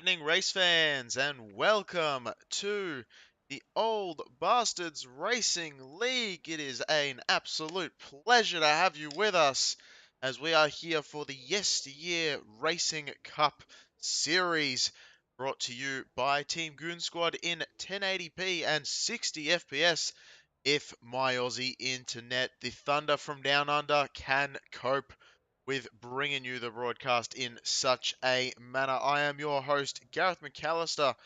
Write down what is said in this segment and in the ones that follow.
evening, race fans, and welcome to the Old Bastards Racing League. It is an absolute pleasure to have you with us as we are here for the YesterYear Racing Cup Series, brought to you by Team Goon Squad in 1080p and 60 FPS. If my Aussie internet, the Thunder from Down Under, can cope with bringing you the broadcast in such a manner. I am your host, Gareth McAllister.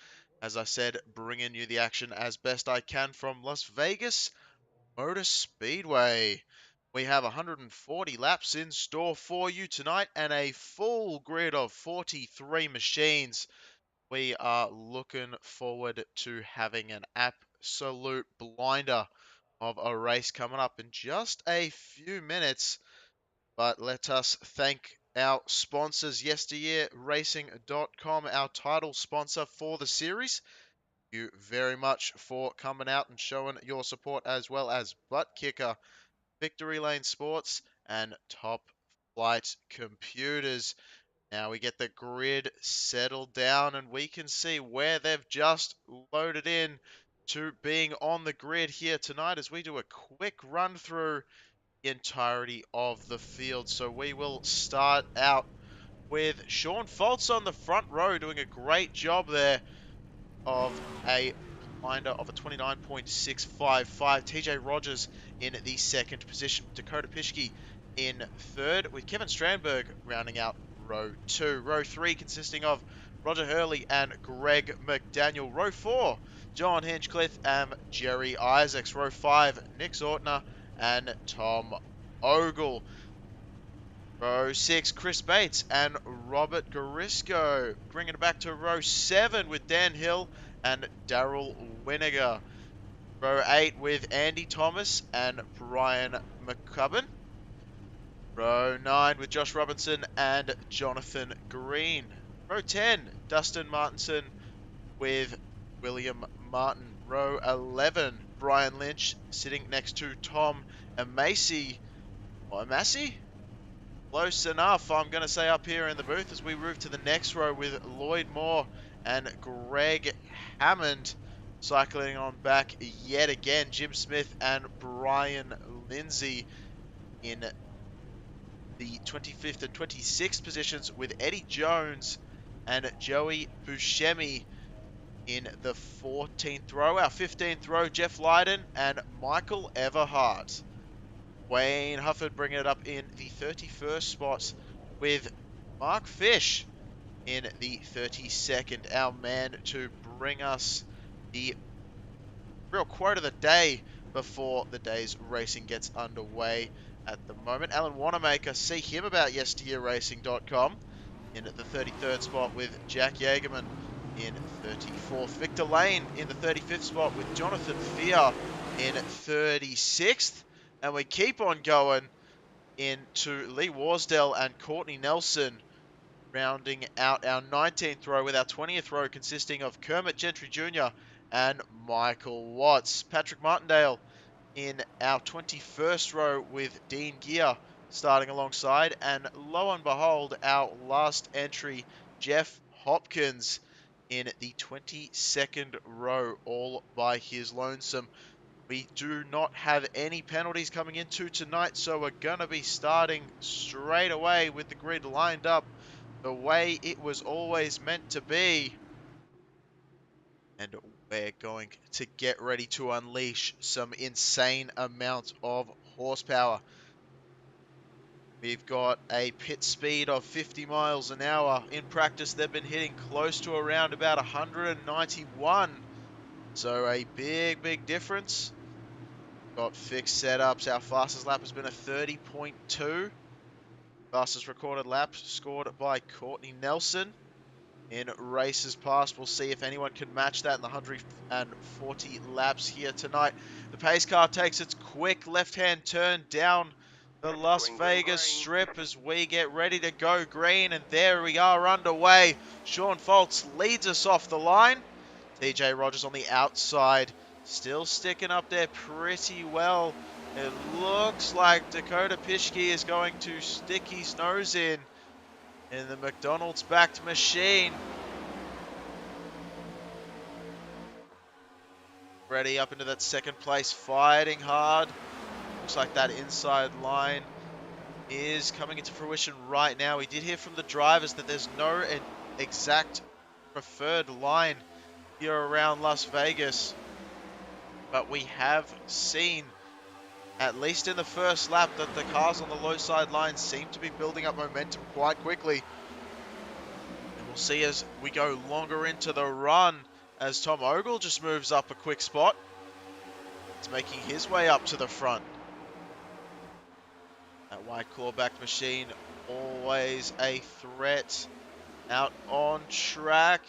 As I said, bringing you the action as best I can from Las Vegas Motor Speedway. We have 140 laps in store for you tonight and a full grid of 43 machines. We are looking forward to having an absolute blinder of a race coming up in just a few minutes. But let us thank our sponsors, YesterYearRacing.com, our title sponsor for the series. Thank you very much for coming out and showing your support, as well as Butt Kicker, Victory Lane Sports, and Top Flight Computers. Now we get the grid settled down and we can see where they've just loaded in to being on the grid here tonight as we do a quick run through entirety of the field. So we will start out with Sean Foltz on the front row doing a great job there of a blinder of a 29.655. TJ Rogers in the second position. Dakota Pischke in third, with Kevin Strandberg rounding out row 2. Row 3 consisting of Roger Hurley and Greg McDaniel. Row 4, John Hinchcliffe and Jerry Isaacs. Row 5, Nick Zortner and Tom Ogle. Row 6, Chris Bates and Robert Garisco. Bringing it back to row 7 with Dan Hill and Daryl Winiger. Row 8 with Andy Thomas and Brian McCubbin. Row 9 with Josh Robinson and Jonathan Green. Row 10, Dustin Martinson with William Martin. Row 11, Brian Lynch sitting next to Tom Amacy. Amacy? Close enough, I'm going to say, up here in the booth as we move to the next row with Lloyd Moore and Greg Hammond cycling on back yet again. Jim Smith and Brian Lindsay in the 25th and 26th positions, with Eddie Jones and Joey Buscemi in the 14th row. Our 15th row, Jeff Lydon and Michael Everhart. Wayne Hufford bringing it up in the 31st spot with Mark Fish in the 32nd. Our man to bring us the real quote of the day before the day's racing gets underway at the moment. Alan Wanamaker, see him about YesterYearRacing.com in the 33rd spot with Jack Yeagerman in 34th. Victor Lane in the 35th spot with Jonathan Fear in 36th. And we keep on going into Lee Warsdell and Courtney Nelson, rounding out our 19th row, with our 20th row consisting of Kermit Gentry Jr. and Michael Watts. Patrick Martindale in our 21st row with Dean Gear starting alongside. And lo and behold, our last entry, Jeff Hopkins in the 22nd row, all by his lonesome. We do not have any penalties coming into tonight, so we're going to be starting straight away with the grid lined up the way it was always meant to be. And we're going to get ready to unleash some insane amount of horsepower. We've got a pit speed of 50 miles an hour. In practice, they've been hitting close to around about 191. So a big difference. Got fixed setups. Our fastest lap has been a 30.2. Fastest recorded lap scored by Courtney Nelson. In races past, we'll see if anyone can match that in the 140 laps here tonight. The pace car takes its quick left-hand turn down the Las Vegas Strip as we get ready to go green. And there we are underway. Sean Foltz leads us off the line. TJ Rogers on the outside, still sticking up there pretty well. It looks like Dakota Pischke is going to stick his nose in the McDonald's backed machine. ready up into that second place, fighting hard. Looks like that inside line is coming into fruition right now. We did hear from the drivers that there's no exact preferred line here around Las Vegas, but we have seen, at least in the first lap, that the cars on the low side line seem to be building up momentum quite quickly. And we'll see as we go longer into the run, as Tom Ogle just moves up a quick spot. He's making his way up to the front. That white clawback machine, always a threat out on track.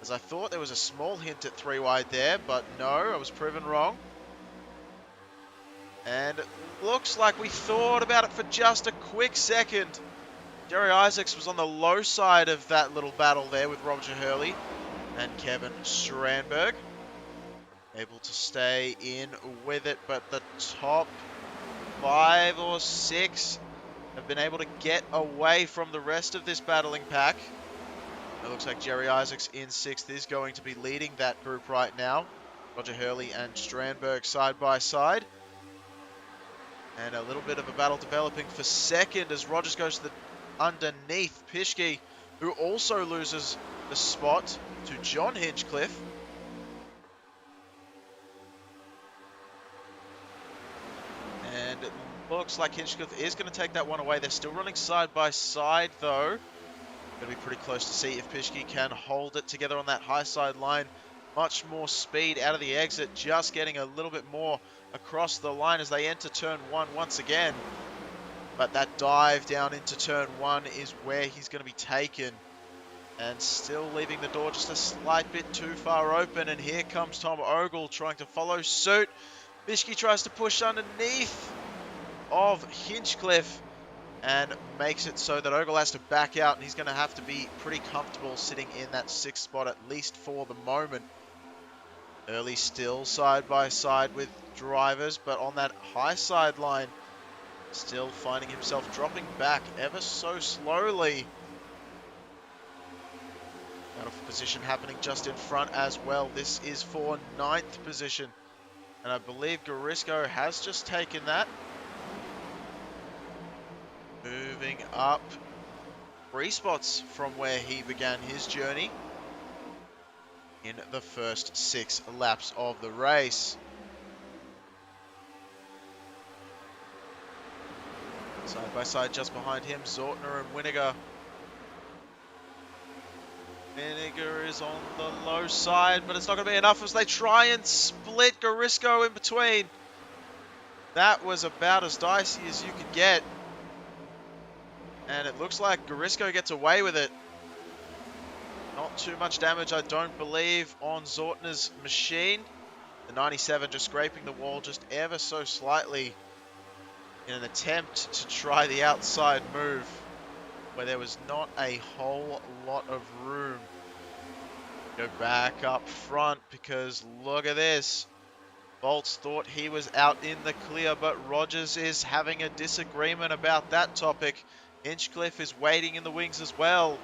As I thought there was a small hint at 3 wide there, but no, I was proven wrong. And it looks like we thought about it for just a quick second. Jerry Isaacs was on the low side of that little battle there with Roger Hurley and Kevin Strandberg. Able to stay in with it, but the top 5 or 6 have been able to get away from the rest of this battling pack. It looks like Jerry Isaacs in 6th is going to be leading that group right now. Roger Hurley and Strandberg side by side. And a little bit of a battle developing for 2nd as Rogers goes to the underneath Pischke, who also loses the spot to John Hinchcliffe. And it looks like Hinchcliffe is going to take that one away. They're still running side by side though. Going to be pretty close to see if Pischke can hold it together on that high side line. Much more speed out of the exit, just getting a little bit more across the line as they enter turn 1 once again. But that dive down into turn 1 is where he's going to be taken. And still leaving the door just a slight bit too far open. And here comes Tom Ogle trying to follow suit. Pischke tries to push underneath of Hinchcliffe and makes it so that Ogle has to back out, and he's going to have to be pretty comfortable sitting in that 6th spot, at least for the moment. Early still side by side with drivers, but on that high side line, still finding himself dropping back ever so slowly. Out of position happening just in front as well. This is for 9th position, and I believe Garisco has just taken that. Moving up 3 spots from where he began his journey in the first 6 laps of the race. Side by side just behind him, Zortner and Winiger. Winiger is on the low side, but it's not going to be enough as they try and split Garisco in between. That was about as dicey as you could get. And it looks like Garisco gets away with it. Not too much damage, I don't believe, on Zortner's machine. The 97 just scraping the wall just ever so slightly in an attempt to try the outside move where there was not a whole lot of room. Go back up front because look at this. Bolts thought he was out in the clear, but Rogers is having a disagreement about that topic. Hinchcliffe is waiting in the wings as well.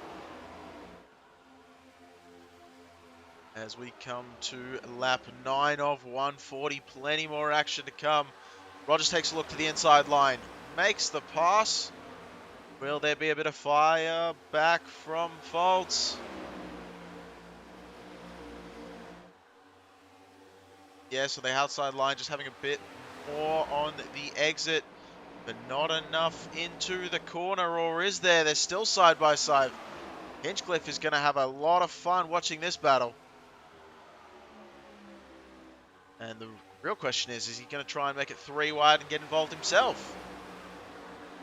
As we come to lap 9 of 140, plenty more action to come. Rogers takes a look to the inside line, makes the pass. Will there be a bit of fire back from Foltz? Yeah, so the outside line just having a bit more on the exit, but not enough into the corner, or is there? They're still side by side. Hinchcliffe is going to have a lot of fun watching this battle. And the real question is he going to try and make it 3 wide and get involved himself?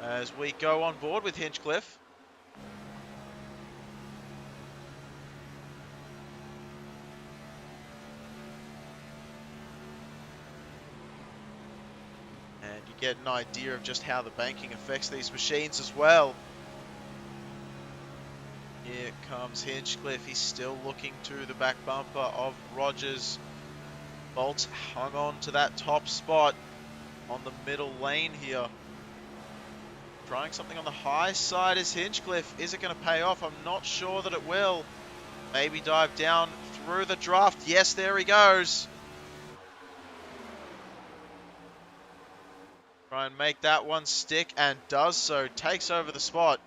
As we go on board with Hinchcliffe. And you get an idea of just how the banking affects these machines as well. Here comes Hinchcliffe. He's still looking to the back bumper of Rogers. Bolts hung on to that top spot on the middle lane here. Trying something on the high side is Hinchcliffe. Is it going to pay off? I'm not sure that it will. Maybe dive down through the draft. Yes, there he goes. Try and make that one stick, and does so. Takes over the spot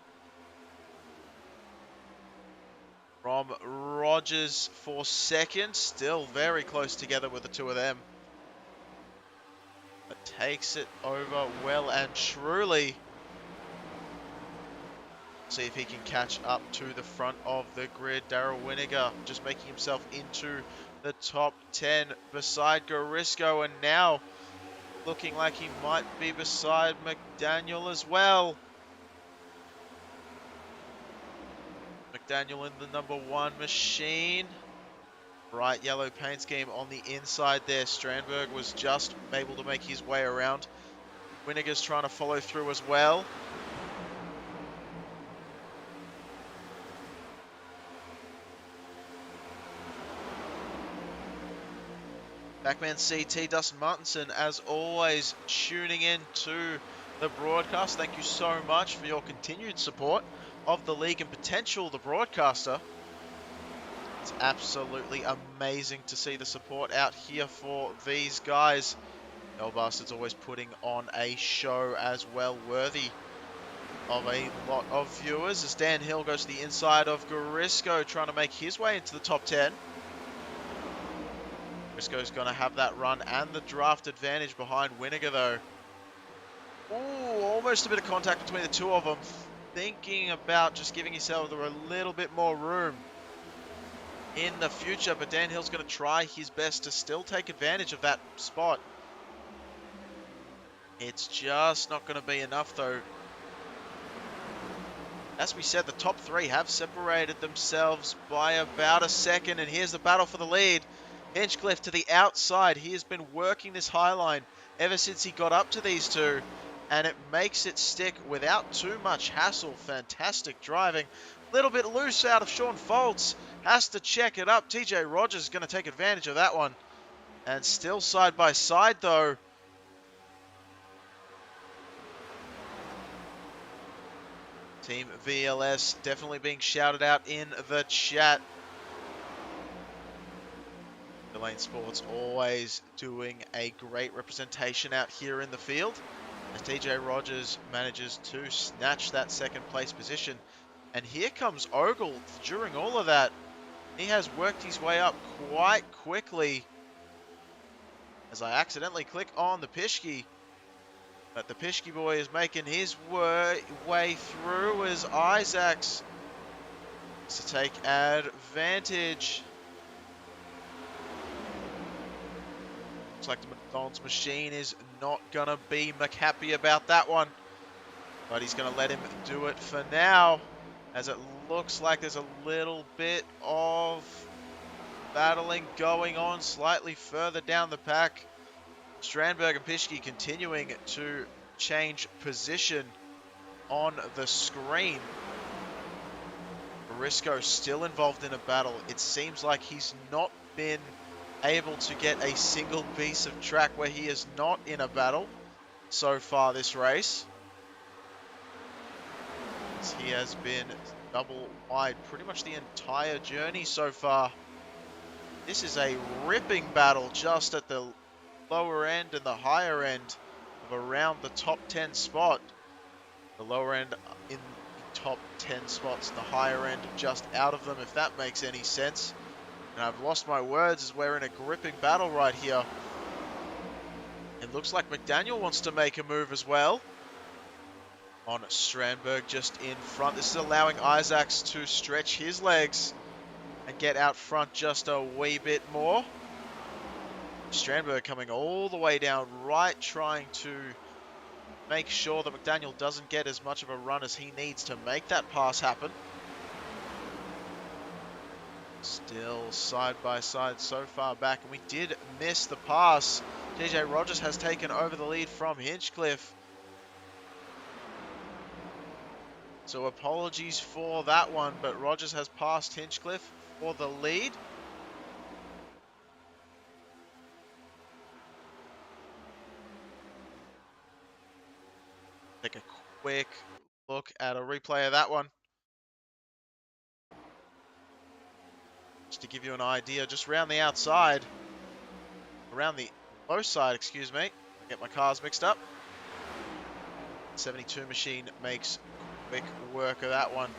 from Rogers for second. Still very close together with the two of them. But takes it over well and truly. See if he can catch up to the front of the grid. Daryl Winiger just making himself into the top 10 beside Garisco, and now looking like he might be beside McDaniel as well. McDaniel in the number 1 machine. Bright yellow paint scheme on the inside there. Strandberg was just able to make his way around. Winiger's trying to follow through as well. Backman CT, Dustin Martinson, as always, tuning in to the broadcast. Thank you so much for your continued support of the league and potential the broadcaster. It's absolutely amazing to see the support out here for these guys. Bastards always putting on a show as well, worthy of a lot of viewers, as Dan Hill goes to the inside of Garisco, trying to make his way into the top 10. Garisco's going to have that run and the draft advantage behind Winiger, though. Ooh, almost a bit of contact between the two of them. Thinking about just giving himself a little bit more room in the future, but Dan Hill's going to try his best to still take advantage of that spot. It's just not going to be enough, though. As we said, the top 3 have separated themselves by about a second, and here's the battle for the lead. Hinchcliffe to the outside. He has been working this high line ever since he got up to these two, and it makes it stick without too much hassle. Fantastic driving. A little bit loose out of Sean Foltz. Has to check it up. TJ Rogers is going to take advantage of that one. And still side by side, though. Team VLS definitely being shouted out in the chat. Lane Sports always doing a great representation out here in the field, as TJ Rogers manages to snatch that second place position. And here comes Ogle during all of that. He has worked his way up quite quickly, as I accidentally click on the Pishki. But the Pishki boy is making his way through as Isaacs to take advantage. Looks like the McDonald's machine is not going to be happy about that one. But he's going to let him do it for now, as it looks like there's a little bit of battling going on slightly further down the pack. Strandberg and Pishki continuing to change position on the screen. Risco still involved in a battle. It seems like he's not been able to get a single piece of track where he is not in a battle so far this race. He has been double wide pretty much the entire journey so far. This is a ripping battle just at the lower end and the higher end of around the top 10 spot. The lower end in the top 10 spots, the higher end just out of them, if that makes any sense. And I've lost my words as we're in a gripping battle right here. It looks like McDaniel wants to make a move as well on Strandberg just in front. This is allowing Isaacs to stretch his legs and get out front just a wee bit more. Strandberg coming all the way down right, trying to make sure that McDaniel doesn't get as much of a run as he needs to make that pass happen. Still side by side so far back, and we did miss the pass. TJ Rogers has taken over the lead from Hinchcliffe. So apologies for that one, but Rogers has passed Hinchcliffe for the lead. Take a quick look at a replay of that one. Just to give you an idea, just around the outside, around the low side, excuse me. I get my cars mixed up. 72 machine makes quick work of that one.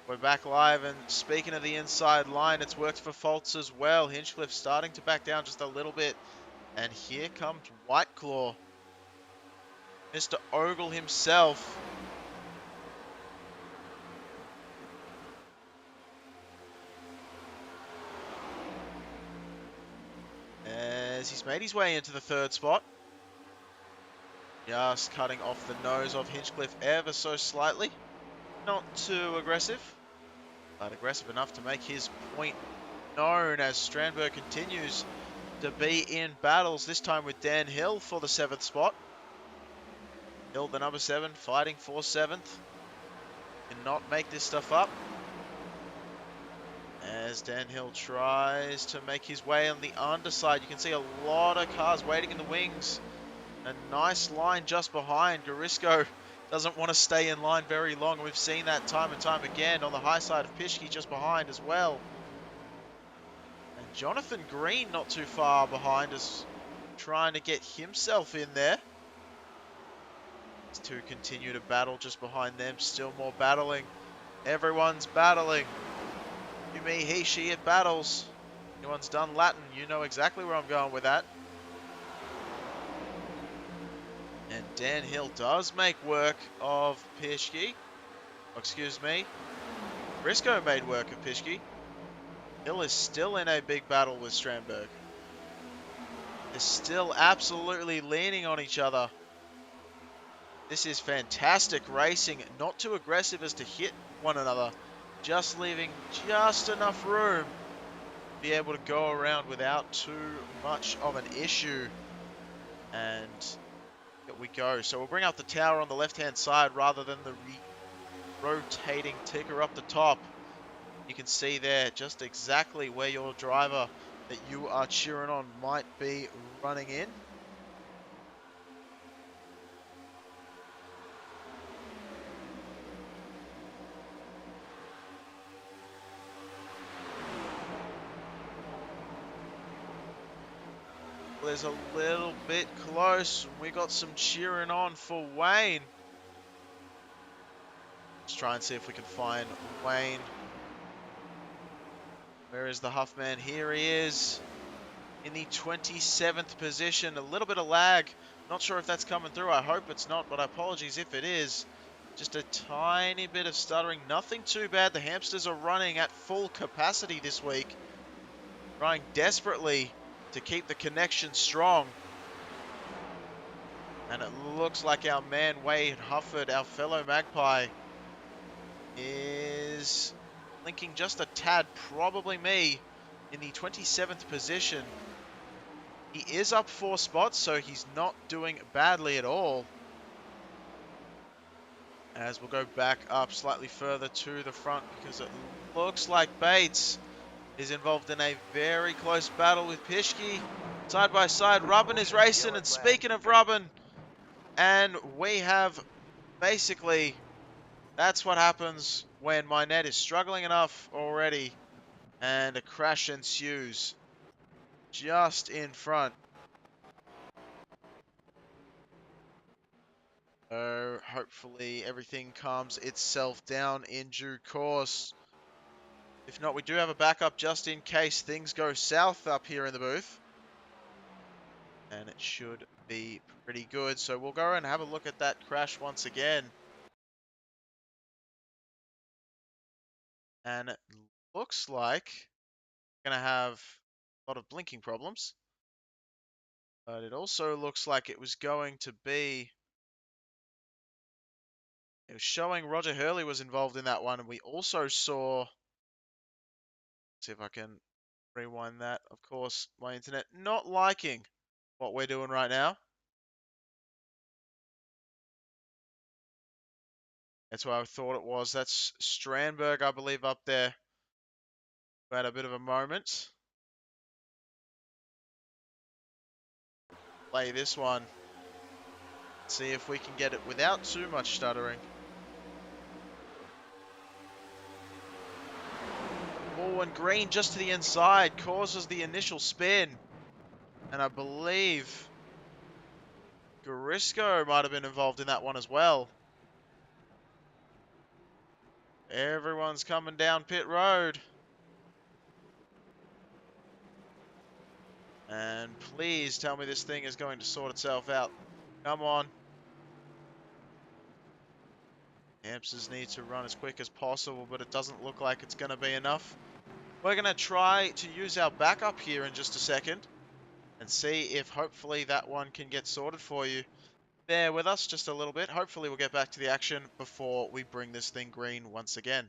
We're back live, and speaking of the inside line, it's worked for Faults as well. Hinchcliffe starting to back down just a little bit. And here comes Whiteclaw. Mr. Ogle himself. As he's made his way into the third spot. Just cutting off the nose of Hinchcliffe ever so slightly. Not too aggressive, but aggressive enough to make his point known as Strandberg continues to be in battles, this time with Dan Hill for the 7th spot. Hill, the number 7, fighting for 7th. Cannot make this stuff up. As Dan Hill tries to make his way on the underside, you can see a lot of cars waiting in the wings. A nice line just behind. Garisco doesn't want to stay in line very long. We've seen that time and time again. On the high side of Pischke just behind as well. And Jonathan Green not too far behind is trying to get himself in there. These two continue to battle just behind them. Still more battling. Everyone's battling. You, me, he, she, it battles. Anyone's done Latin, you know exactly where I'm going with that. And Dan Hill does make work of Pischke. Oh, excuse me. Briscoe made work of Pischke. Hill is still in a big battle with Strandberg. They're still absolutely leaning on each other. This is fantastic racing. Not too aggressive as to hit one another. Just leaving just enough room to be able to go around without too much of an issue. And here we go. So we'll bring out the tower on the left-hand side rather than the rotating ticker up the top. You can see there just exactly where your driver that you are cheering on might be running in. There's a little bit close. We got some cheering on for Wayne. Let's try and see if we can find Wayne. Where is the Huffman? Here he is in the 27th position. A little bit of lag. Not sure if that's coming through. I hope it's not, but apologies if it is. Just a tiny bit of stuttering. Nothing too bad. The hamsters are running at full capacity this week. Trying desperately to keep the connection strong. And it looks like our man Wade Hufford, our fellow Magpie, is linking just a tad, probably me, in the 27th position. He is up 4 spots, so he's not doing badly at all. As we'll go back up slightly further to the front, because it looks like Bates is involved in a very close battle with Pischke. Side by side, Rubbin is racing, and speaking of Rubbin, and we have basically, that's what happens when my net is struggling enough already, and a crash ensues just in front. So hopefully everything calms itself down in due course. If not, we do have a backup just in case things go south up here in the booth. And it should be pretty good. So we'll go and have a look at that crash once again. And it looks like we're going to have a lot of blinking problems. But it also looks like it was going to be... It was showing Roger Hurley was involved in that one. And we also saw... See if I can rewind that. Of course, my internet not liking what we're doing right now. That's what I thought it was. That's Strandberg, I believe, up there. We had a bit of a moment. Play this one. See if we can get it without too much stuttering. Oh, and Green just to the inside causes the initial spin. And I believe Garisco might have been involved in that one as well. Everyone's coming down pit road. And please tell me this thing is going to sort itself out. Come on. Hampsters need to run as quick as possible, but it doesn't look like it's going to be enough. We're going to try to use our backup here in just a second and see if hopefully that one can get sorted for you. Bear with us just a little bit. Hopefully we'll get back to the action before we bring this thing green once again.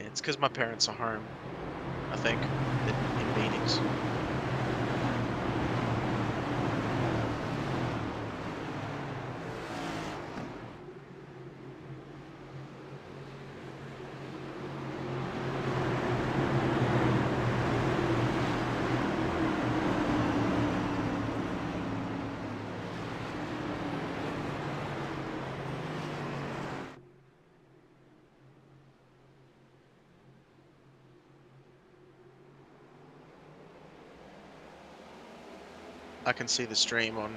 It's because my parents are home, I think, in meetings. I can see the stream on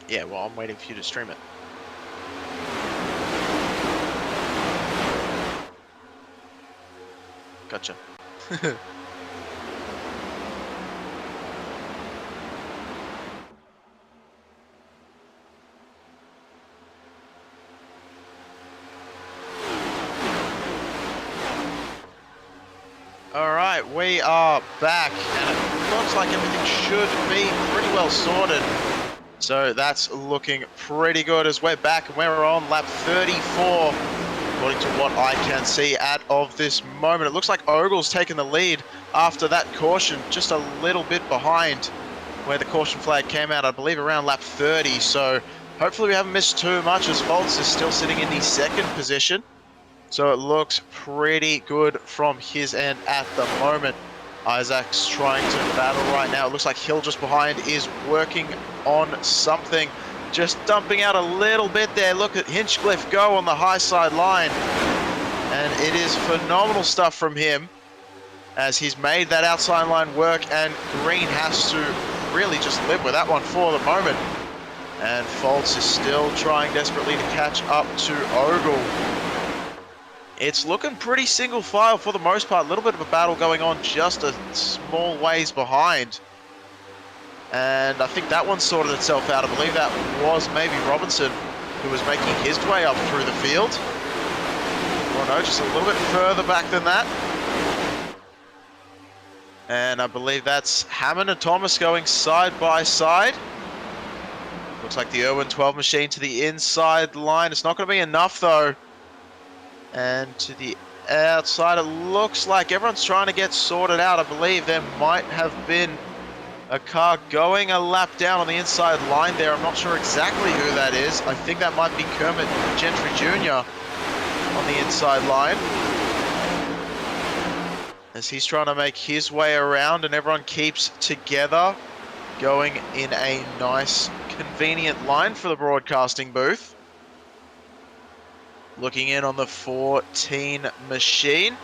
yeah, well, I'm waiting for you to stream it. Gotcha. Alright, we are back, and it looks like everything should be pretty well sorted. So that's looking pretty good as we're back, and we're on lap 34, according to what I can see out of this moment. It looks like Ogle's taken the lead after that caution, just a little bit behind where the caution flag came out, I believe around lap 30. So hopefully we haven't missed too much, as Foltz is still sitting in the second position. So it looks pretty good from his end at the moment. Isaac's trying to battle right now. It looks like Hill just behind is working on something. Just dumping out a little bit there. Look at Hinchcliffe go on the high side line. And it is phenomenal stuff from him, as he's made that outside line work, and Green has to really just live with that one for the moment. And Foltz is still trying desperately to catch up to Ogle. It's looking pretty single file for the most part. A little bit of a battle going on just a small ways behind. And I think that one sorted itself out. I believe that was maybe Robinson who was making his way up through the field. Oh no, just a little bit further back than that. And I believe that's Hammond and Thomas going side by side. Looks like the Irwin 12 machine to the inside line. It's not going to be enough though. And to the outside, it looks like everyone's trying to get sorted out. I believe there might have been a car going a lap down on the inside line there. I'm not sure exactly who that is. I think that might be Kermit Gentry Jr. on the inside line, as he's trying to make his way around, and everyone keeps together, going in a nice, convenient line for the broadcasting booth. Looking in on the 14 machine.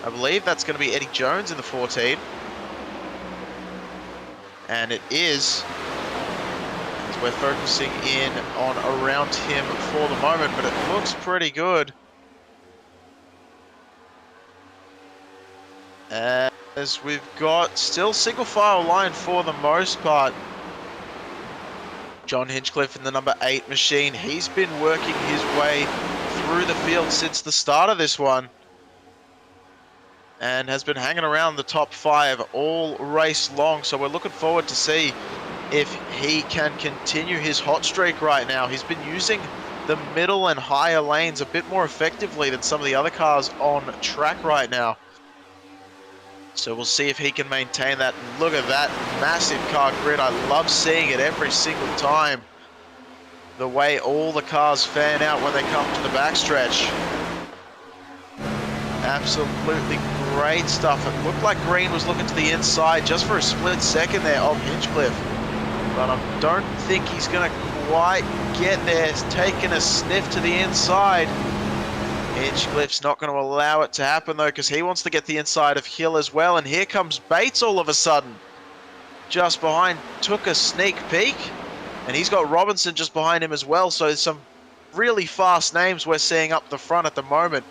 I believe that's going to be Eddie Jones in the 14. And it is, as we're focusing in on around him for the moment, but it looks pretty good. As we've got still single file line for the most part. John Hinchcliffe in the number 8 machine. He's been working his way through the field since the start of this one, and has been hanging around the top 5 all race long. So we're looking forward to see if he can continue his hot streak right now. He's been using the middle and higher lanes a bit more effectively than some of the other cars on track right now. So we'll see if he can maintain that. Look at that massive car grid. I love seeing it every single time. The way all the cars fan out when they come to the backstretch. Absolutely great stuff. It looked like Green was looking to the inside just for a split second there of Hinchcliffe. But I don't think he's going to quite get there. He's taking a sniff to the inside. Hinchcliffe's not going to allow it to happen though, because he wants to get the inside of Hill as well. And here comes Bates all of a sudden. Just behind, took a sneak peek. And he's got Robinson just behind him as well. So there's some really fast names we're seeing up the front at the moment.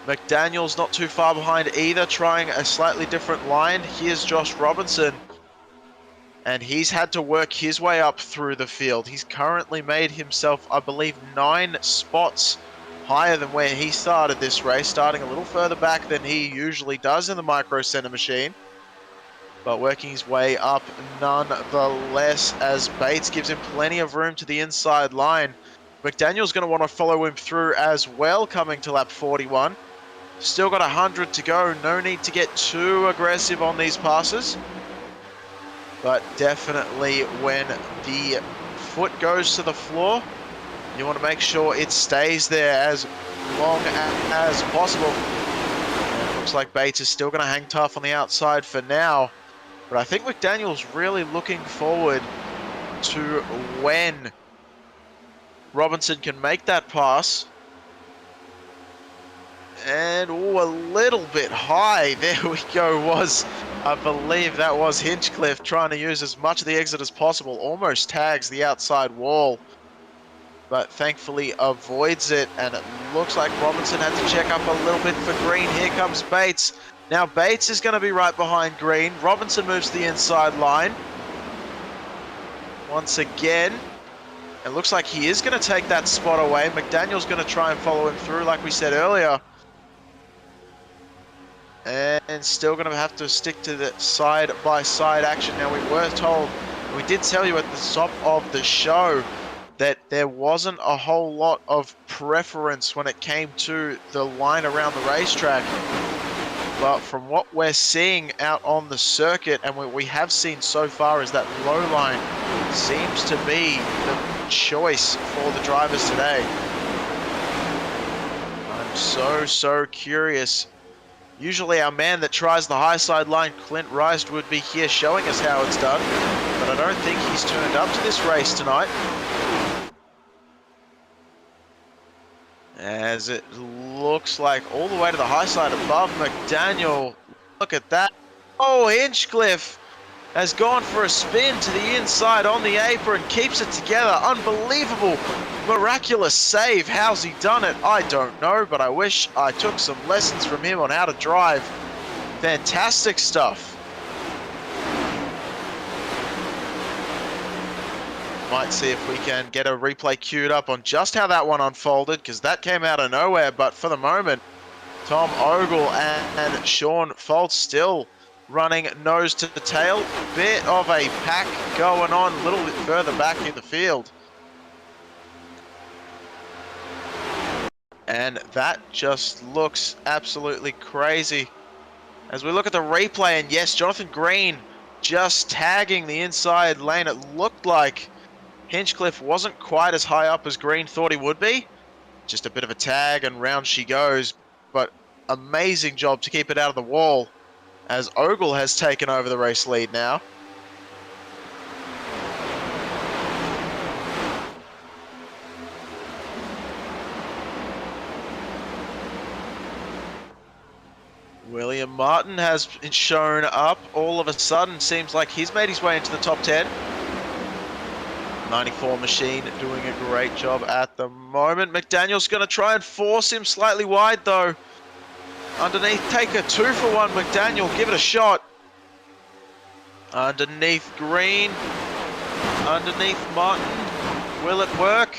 McDaniel's not too far behind either, trying a slightly different line. Here's Josh Robinson. And he's had to work his way up through the field. He's currently made himself, I believe, 9 spots higher than where he started this race, starting a little further back than he usually does in the Micro Center machine. But working his way up nonetheless, as Bates gives him plenty of room to the inside line. McDaniel's going to want to follow him through as well, coming to lap 41. Still got 100 to go. No need to get too aggressive on these passes. But definitely when the foot goes to the floor, you want to make sure it stays there as long as possible. And it looks like Bates is still going to hang tough on the outside for now. But I think McDaniel's really looking forward to when Robinson can make that pass. And ooh, a little bit high. There we go. I believe that was Hinchcliffe trying to use as much of the exit as possible. Almost tags the outside wall, but thankfully avoids it. And it looks like Robinson had to check up a little bit for Green. Here comes Bates. Now Bates is going to be right behind Green. Robinson moves to the inside line. Once again, it looks like he is going to take that spot away. McDaniel's going to try and follow him through, like we said earlier. And still going to have to stick to the side-by-side action. Now, we were told, we did tell you at the top of the show, that there wasn't a whole lot of preference when it came to the line around the racetrack. But from what we're seeing out on the circuit and what we have seen so far is that low line seems to be the choice for the drivers today. I'm so curious. Usually our man that tries the high side line, Clint Rice, would be here showing us how it's done, but I don't think he's turned up to this race tonight. As it looks like all the way to the high side above McDaniel. Look at that. Oh, Hinchcliffe has gone for a spin to the inside on the apron, keeps it together. Unbelievable, miraculous save. How's he done it? I don't know, but I wish I took some lessons from him on how to drive. Fantastic stuff. Might see if we can get a replay queued up on just how that one unfolded, because that came out of nowhere. But for the moment, Tom Ogle and Sean Foltz still running nose to the tail. Bit of a pack going on a little bit further back in the field. And that just looks absolutely crazy. As we look at the replay, and yes, Jonathan Green just tagging the inside lane. It looked like Hinchcliffe wasn't quite as high up as Green thought he would be. Just a bit of a tag and round she goes. But amazing job to keep it out of the wall, as Ogle has taken over the race lead now. William Martin has shown up all of a sudden. Seems like he's made his way into the top 10. 94 machine doing a great job at the moment. McDaniel's going to try and force him slightly wide though. Underneath, take a 2-for-1 McDaniel, give it a shot. Underneath Green, underneath Martin, will it work?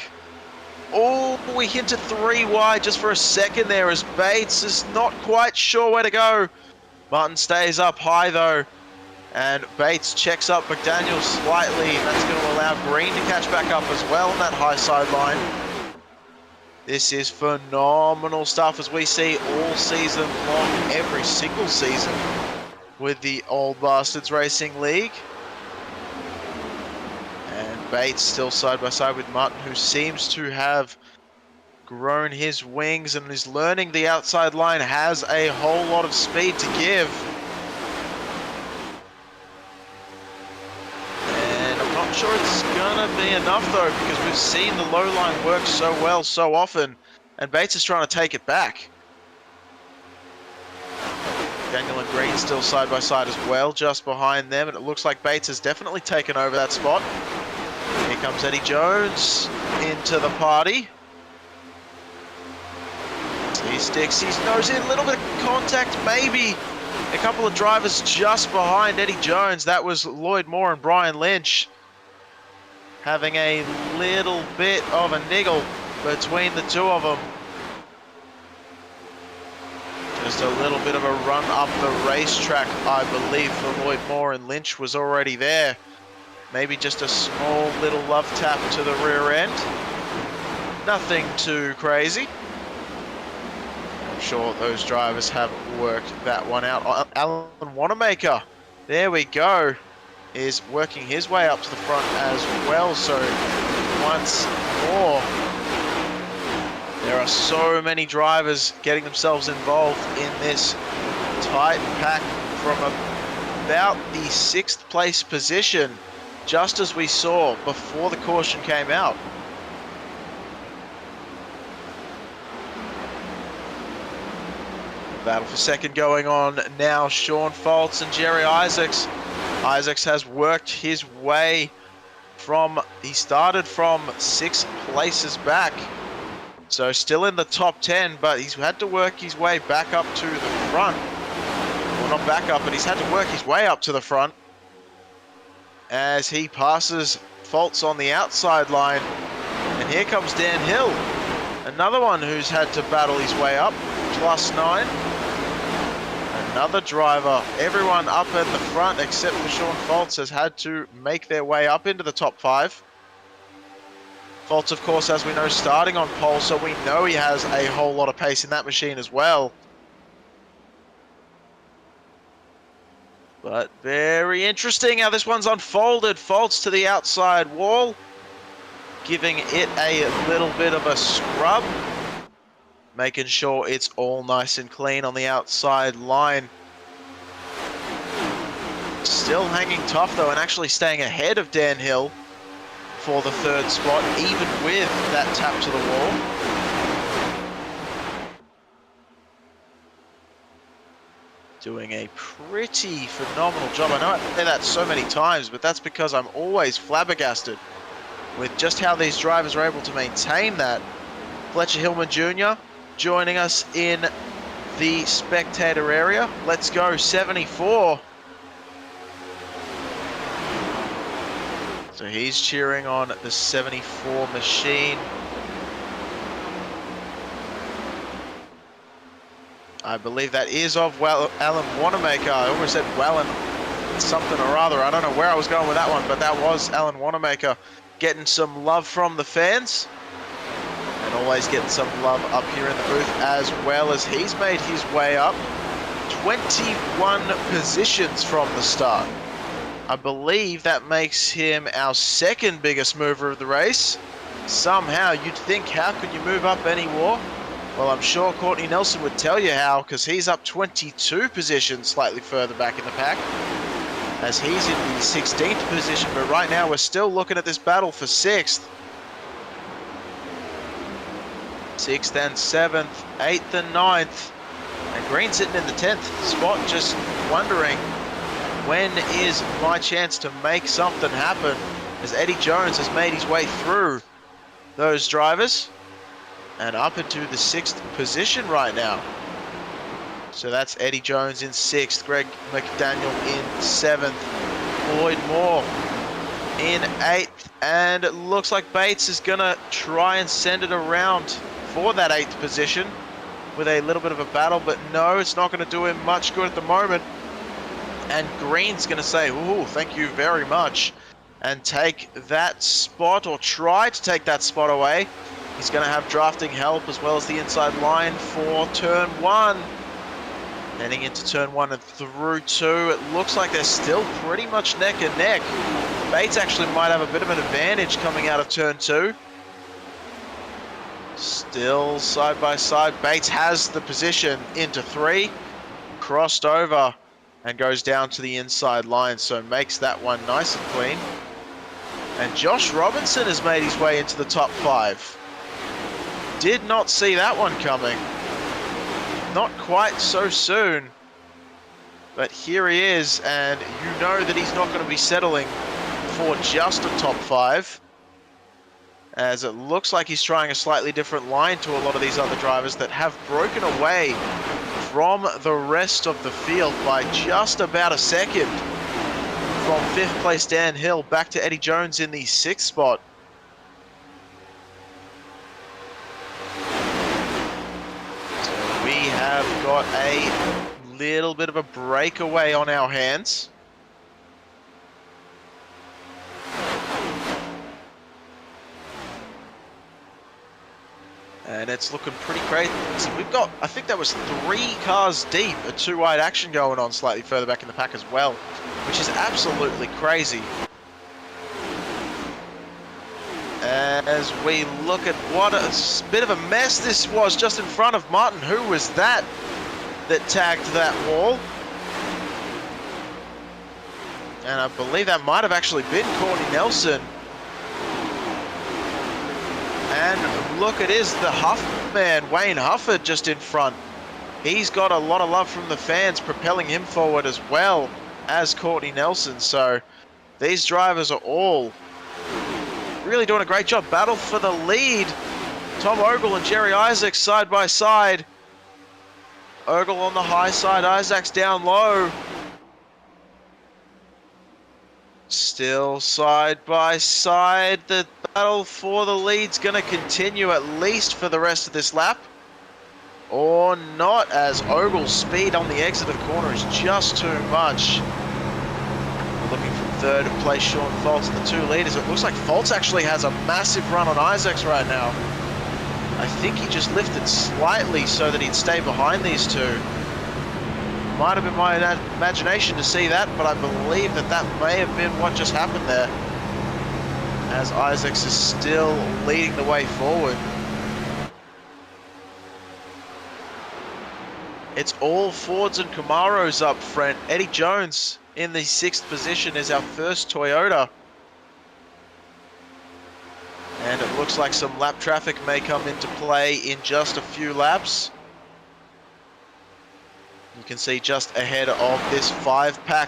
Oh, we hinted 3 wide just for a second there as Bates is not quite sure where to go. Martin stays up high though. And Bates checks up McDaniel slightly. That's going to allow Green to catch back up as well on that high side line. This is phenomenal stuff, as we see all season long, every single season with the Old Bastards Racing League. And Bates still side by side with Martin, who seems to have grown his wings and is learning the outside line, has a whole lot of speed to give. Sure it's gonna be enough though, because we've seen the low line work so well so often, and Bates is trying to take it back. Daniel and Green still side by side as well, just behind them, and it looks like Bates has definitely taken over that spot. Here comes Eddie Jones into the party. He sticks his nose in, a little bit of contact maybe. A couple of drivers just behind Eddie Jones. That was Lloyd Moore and Brian Lynch, having a little bit of a niggle between the two of them. Just a little bit of a run up the racetrack, I believe, for Lloyd Moore, and Lynch was already there. Maybe just a small little love tap to the rear end. Nothing too crazy. I'm sure those drivers have worked that one out. Alan Wanamaker, there we go, is working his way up to the front as well. So once more, there are so many drivers getting themselves involved in this tight pack from about the 6th place position, just as we saw before the caution came out. Battle for second going on now. Sean Foltz and Jerry Isaacs. Isaacs has worked his way from, he started from 6 places back. So still in the top 10, but he's had to work his way back up to the front. Well, not back up, but he's had to work his way up to the front as he passes Foltz on the outside line. And here comes Dan Hill, another one who's had to battle his way up, +9. Another driver, everyone up at the front except for Sean Foltz has had to make their way up into the top 5. Foltz, of course, as we know, starting on pole, so we know he has a whole lot of pace in that machine as well. But very interesting how this one's unfolded. Faults to the outside wall, giving it a little bit of a scrub, making sure it's all nice and clean on the outside line. Still hanging tough though, and actually staying ahead of Dan Hill for the third spot, even with that tap to the wall. Doing a pretty phenomenal job. I know I say that so many times, but that's because I'm always flabbergasted with just how these drivers are able to maintain that. Fletcher Hillman Jr. joining us in the spectator area. Let's go, 74. So he's cheering on the 74 machine. I believe that is of Alan Wanamaker. I almost said Wellen something or other. I don't know where I was going with that one, but that was Alan Wanamaker getting some love from the fans. And always getting some love up here in the booth, as well as he's made his way up 21 positions from the start. I believe that makes him our second biggest mover of the race. Somehow you'd think, how could you move up any more? Well, I'm sure Courtney Nelson would tell you how, because he's up 22 positions slightly further back in the pack, as he's in the 16th position. But right now we're still looking at this battle for 6th. 6th and 7th, 8th and 9th. And Green sitting in the 10th spot, just wondering, when is my chance to make something happen? As Eddie Jones has made his way through those drivers and up into the 6th position right now. So that's Eddie Jones in 6th, Greg McDaniel in 7th, Lloyd Moore in 8th, and it looks like Bates is gonna try and send it around for that 8th position with a little bit of a battle, but no, it's not gonna do him much good at the moment. And Green's gonna say, ooh, thank you very much, and take that spot, or try to take that spot away. He's going to have drafting help as well as the inside line for turn 1. Heading into turn 1 and through 2. It looks like they're still pretty much neck and neck. Bates actually might have a bit of an advantage coming out of turn 2. Still side by side. Bates has the position into 3. Crossed over and goes down to the inside line, so makes that one nice and clean. And Josh Robinson has made his way into the top 5. Did not see that one coming. Not quite so soon. But here he is, and you know that he's not going to be settling for just a top 5. As it looks like he's trying a slightly different line to a lot of these other drivers that have broken away from the rest of the field by just about a second. From 5th place Dan Hill back to Eddie Jones in the 6th spot. We have got a little bit of a breakaway on our hands. And it's looking pretty crazy. We've got, I think that was 3 cars deep, a 2-wide action going on slightly further back in the pack as well, which is absolutely crazy. As we look at what a bit of a mess this was just in front of Martin. Who was that tagged that wall? And I believe that might have actually been Courtney Nelson. And look, it is the Huff man, Wayne Hufford, just in front. He's got a lot of love from the fans, propelling him forward as well as Courtney Nelson. So these drivers are all really doing a great job. Battle for the lead. Tom Ogle and Jerry Isaacs side by side. Ogle on the high side, Isaacs down low. Still side by side. The battle for the lead's going to continue at least for the rest of this lap. Or not, as Ogle's speed on the exit of the corner is just too much. Looking from 3rd place, Sean Foltz and the 2 leaders. It looks like Foltz actually has a massive run on Isaacs right now. I think he just lifted slightly so that he'd stay behind these two. Might have been my imagination to see that, but I believe that that may have been what just happened there, as Isaacs is still leading the way forward. It's all Fords and Camaros up front. Eddie Jones in the 6th position is our first Toyota. And it looks like some lap traffic may come into play in just a few laps. You can see just ahead of this 5-car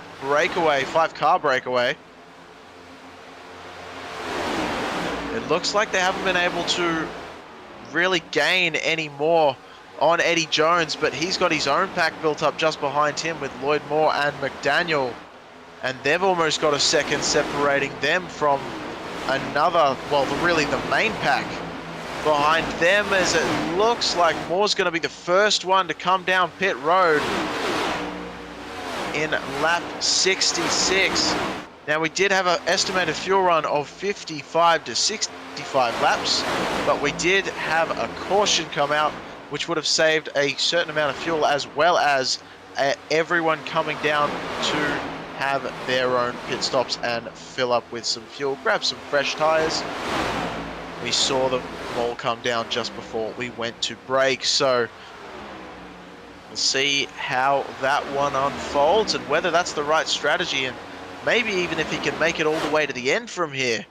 breakaway. It looks like they haven't been able to really gain any more on Eddie Jones, but he's got his own pack built up just behind him with Lloyd Moore and McDaniel. And they've almost got a second separating them from another, well, really the main pack behind them, as it looks like Moore's going to be the first one to come down pit road in lap 66. Now, we did have an estimated fuel run of 55 to 65 laps, but we did have a caution come out, which would have saved a certain amount of fuel, as well as everyone coming down to have their own pit stops and fill up with some fuel, grab some fresh tires. We saw them all come down just before we went to break, so we'll see how that one unfolds and whether that's the right strategy, and maybe even if he can make it all the way to the end from here.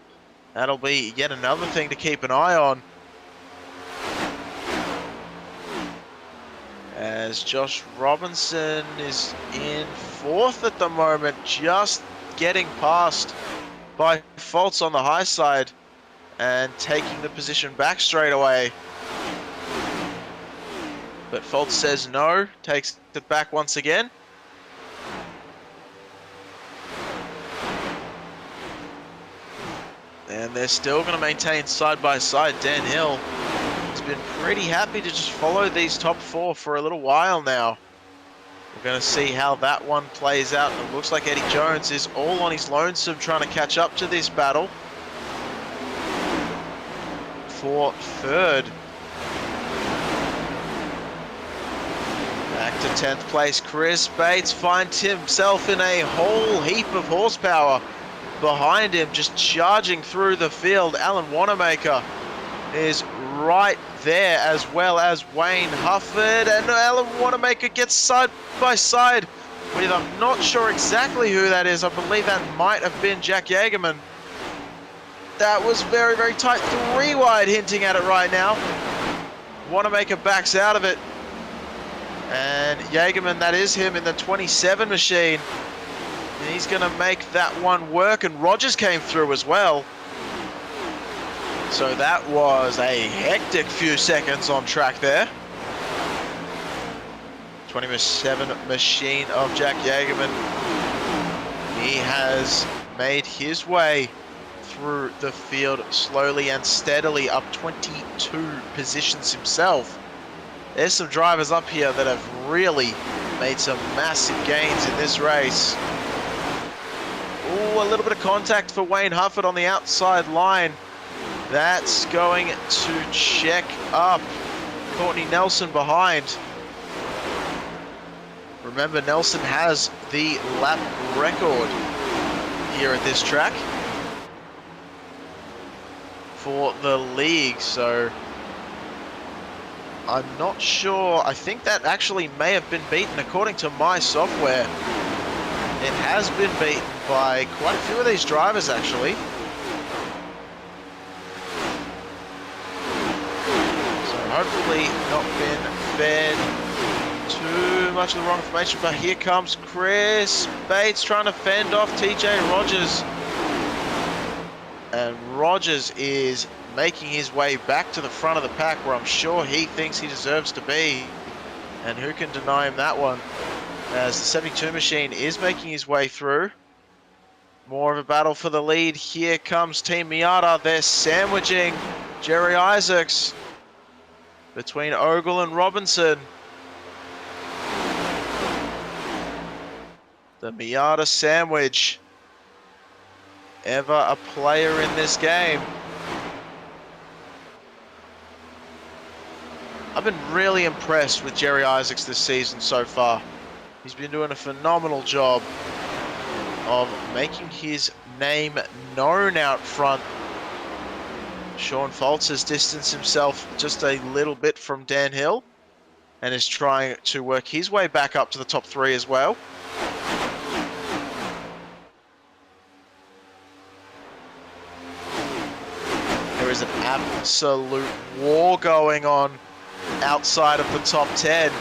That'll be yet another thing to keep an eye on, as Josh Robinson is in 4th at the moment, just getting passed by Fultz on the high side and taking the position back straight away. But Fultz says no, takes it back once again. And they're still going to maintain side by side. Dan Hill has been pretty happy to just follow these top 4 for a little while now. We're going to see how that one plays out. It looks like Eddie Jones is all on his lonesome trying to catch up to this battle for 3rd. Back to 10th place, Chris Bates finds himself in a whole heap of horsepower behind him, just charging through the field. Alan Wanamaker is right there, as well as Wayne Hufford, and Alan Wanamaker gets side by side with, I'm not sure exactly who that is. I believe that might have been Jack Yeagerman. That was very, very tight. 3 wide hinting at it right now. Wanamaker backs out of it. And Yeagerman, that is him in the 27 machine. And he's going to make that one work. And Rogers came through as well. So that was a hectic few seconds on track there. 27 machine of Jack Yeagerman. He has made his way through the field slowly and steadily, up 22 positions himself. There's some drivers up here that have really made some massive gains in this race. Ooh, a little bit of contact for Wayne Hufford on the outside line. That's going to check up. Courtney Nelson behind. Remember, Nelson has the lap record here at this track for the league, so I'm not sure. I think that actually may have been beaten according to my software. It has been beaten by quite a few of these drivers actually. So hopefully not been fed too much of the wrong information, but here comes Chris Bates trying to fend off TJ Rogers. And Rogers is making his way back to the front of the pack, where I'm sure he thinks he deserves to be. And who can deny him that one? As the 72 machine is making his way through. More of a battle for the lead. Here comes Team Miata. They're sandwiching Jerry Isaacs between Ogle and Robinson. The Miata sandwich. Ever a player in this game. I've been really impressed with Jerry Isaacs this season so far. He's been doing a phenomenal job of making his name known out front. Sean Foltz has distanced himself just a little bit from Dan Hill and is trying to work his way back up to the top 3 as well. There is an absolute war going on outside of the top 10.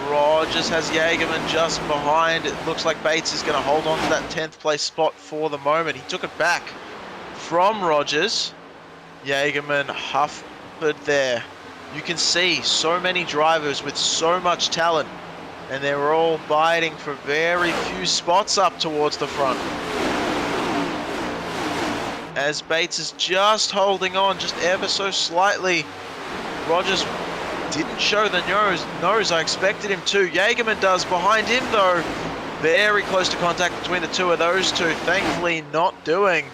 Rogers has Jagerman just behind. It looks like Bates is going to hold on to that 10th place spot for the moment. He took it back from Rogers. Jagerman hovered there. You can see so many drivers with so much talent, and they're all biting for very few spots up towards the front. As Bates is just holding on just ever so slightly. Rogers didn't show the nose I expected him to. Jagerman does behind him though. Very close to contact between the two of those two. Thankfully not doing.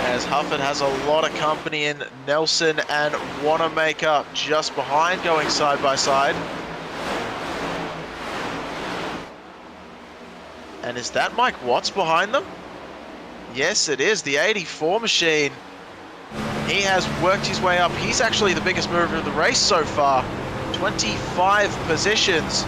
As Hufford has a lot of company in Nelson and Wanamaker just behind, going side by side. And is that Mike Watts behind them? Yes, it is. The 84 machine. He has worked his way up. He's actually the biggest mover of the race so far. 25 positions,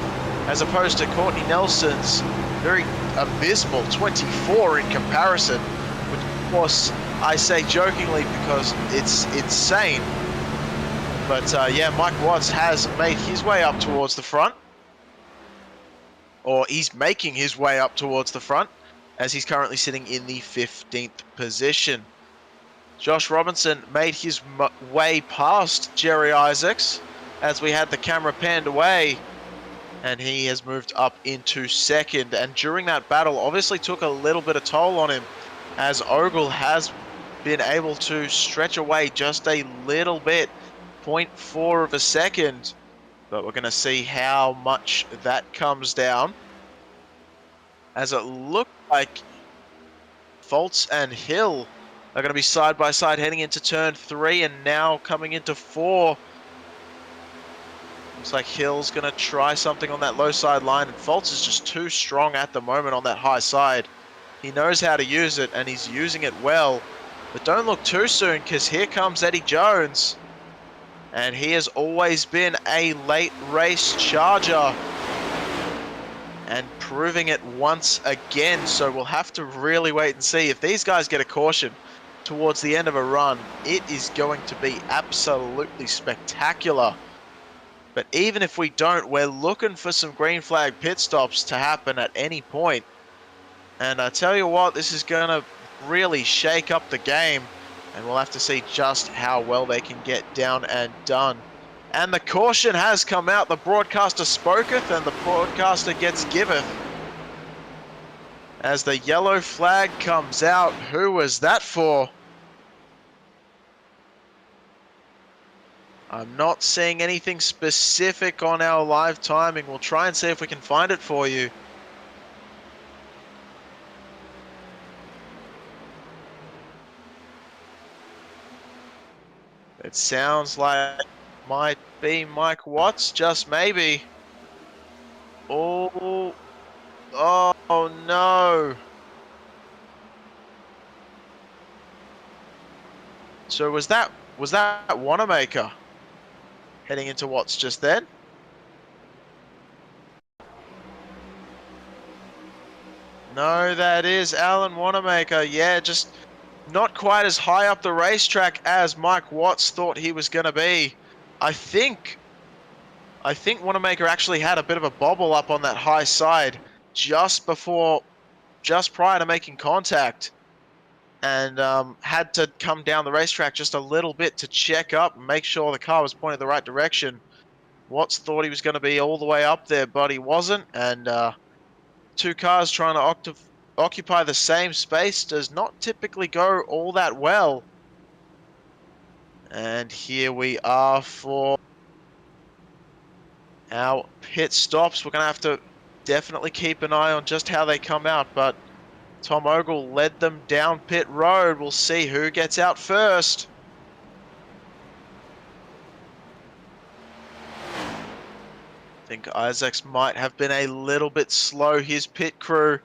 as opposed to Courtney Nelson's very abysmal 24 in comparison. Which, of course, I say jokingly because it's insane. But yeah, Mike Watts has made his way up towards the front. Or he's making his way up towards the front, as he's currently sitting in the 15th position. Josh Robinson made his way past Jerry Isaacs as we had the camera panned away, and he has moved up into second. And during that battle, obviously took a little bit of toll on him, as Ogle has been able to stretch away just a little bit, 0.4 of a second. But we're going to see how much that comes down, as it looked like Foltz and Hill are going to be side by side heading into turn 3 and now coming into 4. Looks like Hill's going to try something on that low side line, and Foltz is just too strong at the moment on that high side. He knows how to use it, and he's using it well. But don't look too soon, because here comes Eddie Jones. And he has always been a late race charger, and proving it once again. So we'll have to really wait and see if these guys get a caution towards the end of a run. It is going to be absolutely spectacular. But even if we don't, we're looking for some green flag pit stops to happen at any point. And I tell you what, this is going to really shake up the game, and we'll have to see just how well they can get down and done. And the caution has come out. The broadcaster spoketh, and the broadcaster gets giveth. As the yellow flag comes out, who was that for? I'm not seeing anything specific on our live timing. We'll try and see if we can find it for you. It sounds like it might be Mike Watts, just maybe. Oh no. So was that Wanamaker heading into Watts just then? No, that is Alan Wanamaker. Yeah, just not quite as high up the racetrack as Mike Watts thought he was going to be. I think Wanamaker actually had a bit of a bobble up on that high side just prior to making contact, and had to come down the racetrack just a little bit to check up and make sure the car was pointed the right direction. Watts thought he was going to be all the way up there, but he wasn't, and two cars trying to occupy the same space does not typically go all that well. And here we are for our pit stops. We're going to have to definitely keep an eye on just how they come out, but Tom Ogle led them down pit road. We'll see who gets out first. think Isaacs might have been a little bit slow, his pit crew,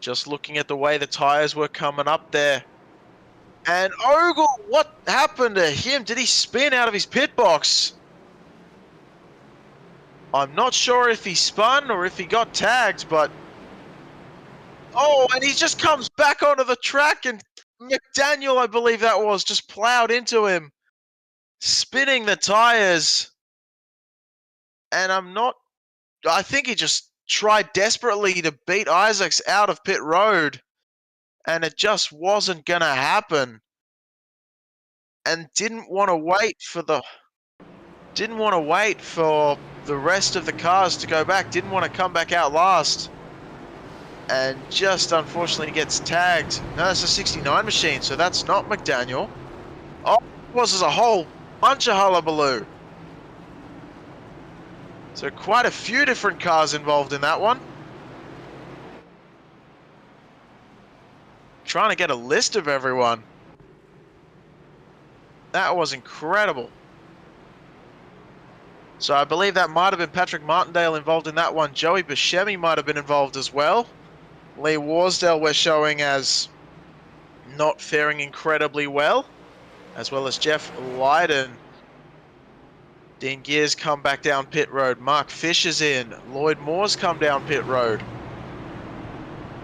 just looking at the way the tyres were coming up there. And Ogle, what happened to him? Did he spin out of his pit box? I'm not sure if he spun or if he got tagged, but... Oh, and he just comes back onto the track, and McDaniel, I believe that was, just plowed into him, spinning the tyres. And I think he just tried desperately to beat Isaacs out of pit road, and it just wasn't going to happen. And didn't want to wait for the rest of the cars to go back, didn't want to come back out last, and just unfortunately gets tagged. No, that's a 69 machine, so that's not McDaniel. Oh, it was a whole bunch of hullabaloo. So quite a few different cars involved in that one. Trying to get a list of everyone. That was incredible. So I believe that might have been Patrick Martindale involved in that one. Joey Buscemi might have been involved as well. Lee Warsdale we're showing as not faring incredibly well as Jeff Lydon. Dean Gears come back down pit road. Mark Fisher's in. Lloyd Moore's come down pit road.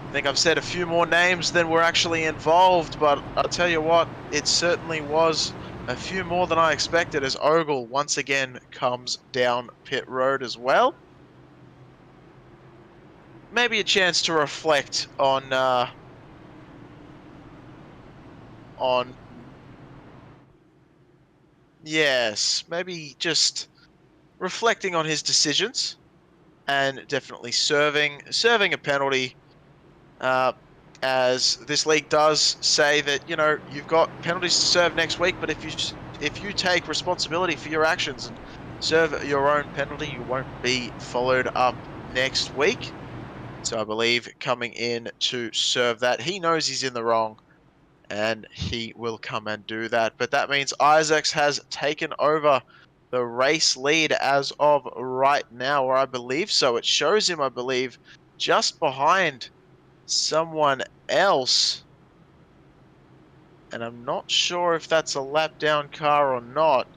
I think I've said a few more names than were actually involved, but I'll tell you what, it certainly was a few more than I expected, as Ogle once again comes down pit road as well. Maybe a chance to reflect on yes, maybe just reflecting on his decisions and definitely serving a penalty, as this league does say that, you know, you've got penalties to serve next week, but if you take responsibility for your actions and serve your own penalty, you won't be followed up next week. So I believe coming in to serve that, he knows he's in the wrong, and he will come and do that. But that means Isaacs has taken over the race lead as of right now, or I believe so. It shows him, I believe, just behind someone else. And I'm not sure if that's a lap down car or not.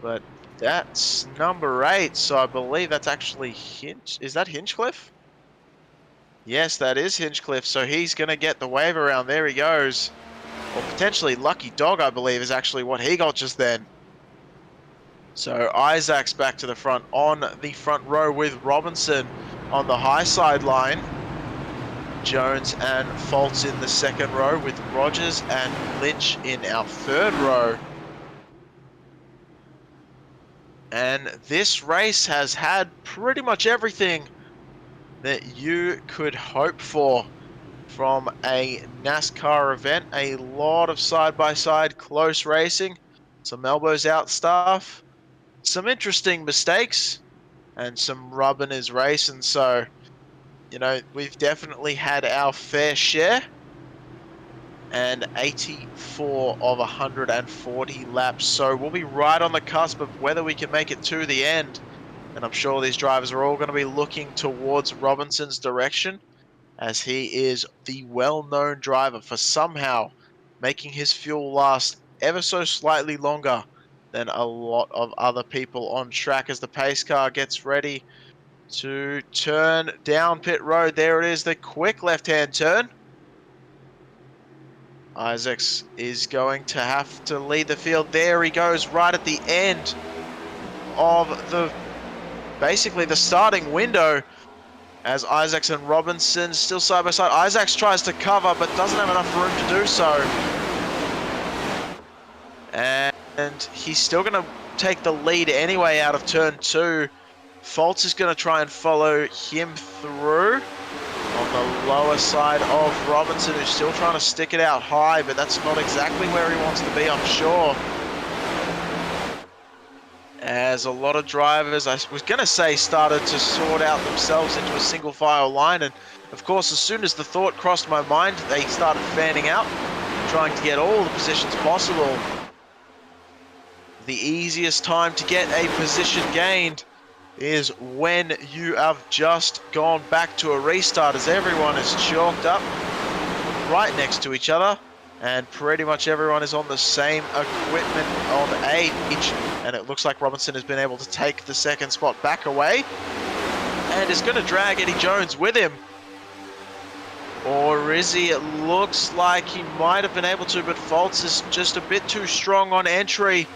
But that's number 8, so I believe that's actually Hinch. Is that Hinchcliffe? Yes, that is Hinchcliffe, so he's going to get the wave around. There he goes. Or potentially Lucky Dog, I believe, is actually what he got just then. So Isaac's back to the front on the front row with Robinson on the high side line. Jones and Foltz in the second row with Rogers and Lynch in our third row. And this race has had pretty much everything that you could hope for from a NASCAR event. A lot of side-by-side close racing, some elbows out stuff, some interesting mistakes, and some rubbing his racing. So, you know, we've definitely had our fair share. And 84 of 140 laps. So we'll be right on the cusp of whether we can make it to the end. And I'm sure these drivers are all going to be looking towards Robinson's direction, as he is the well-known driver for somehow making his fuel last ever so slightly longer than a lot of other people on track, as the pace car gets ready to turn down pit road. There it is, the quick left-hand turn. Isaacs is going to have to lead the field. There he goes, right at the end of basically the starting window, as Isaacs and Robinson still side by side. Isaacs tries to cover, but doesn't have enough room to do so. And he's still going to take the lead anyway out of turn 2. Foltz is going to try and follow him through on the lower side of Robinson, who's still trying to stick it out high, but that's not exactly where he wants to be, I'm sure. As a lot of drivers, I was going to say, started to sort out themselves into a single file line, and of course, as soon as the thought crossed my mind, they started fanning out, trying to get all the positions possible. the easiest time to get a position gained is when you have just gone back to a restart, as everyone is chalked up right next to each other, and pretty much everyone is on the same equipment on age. And it looks like Robinson has been able to take the second spot back away and is going to drag Eddie Jones with him. Or is he? It looks like he might have been able to, but Fultz is just a bit too strong on entry.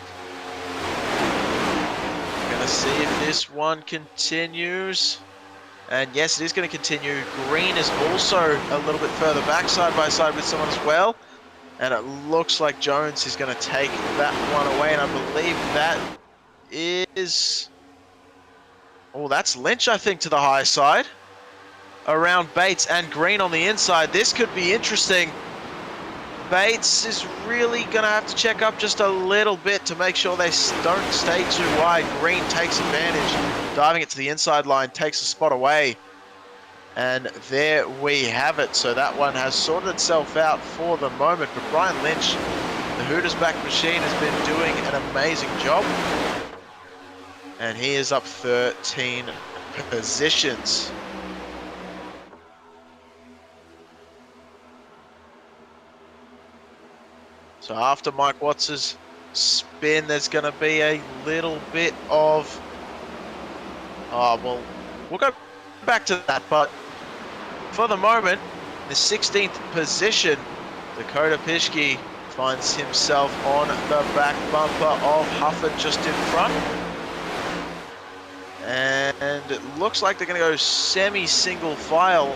Gonna see if this one continues. And yes, it is going to continue. Green is also a little bit further back, side by side with someone as well. And it looks like Jones is going to take that one away. And I believe that is... Oh, that's Lynch, I think, to the high side. Around Bates and Green on the inside. This could be interesting. Bates is really going to have to check up just a little bit to make sure they don't stay too wide. Green takes advantage, diving it to the inside line, takes a spot away. And there we have it. So that one has sorted itself out for the moment. But Brian Lynch, the Hooters back machine, has been doing an amazing job. And he is up 13 positions. So after Mike Watts' spin, there's going to be a little bit of... Oh, well, we'll go back to that. But for the moment, the 16th position, Dakota Pischke finds himself on the back bumper of Hufford just in front. And it looks like they're going to go semi-single file.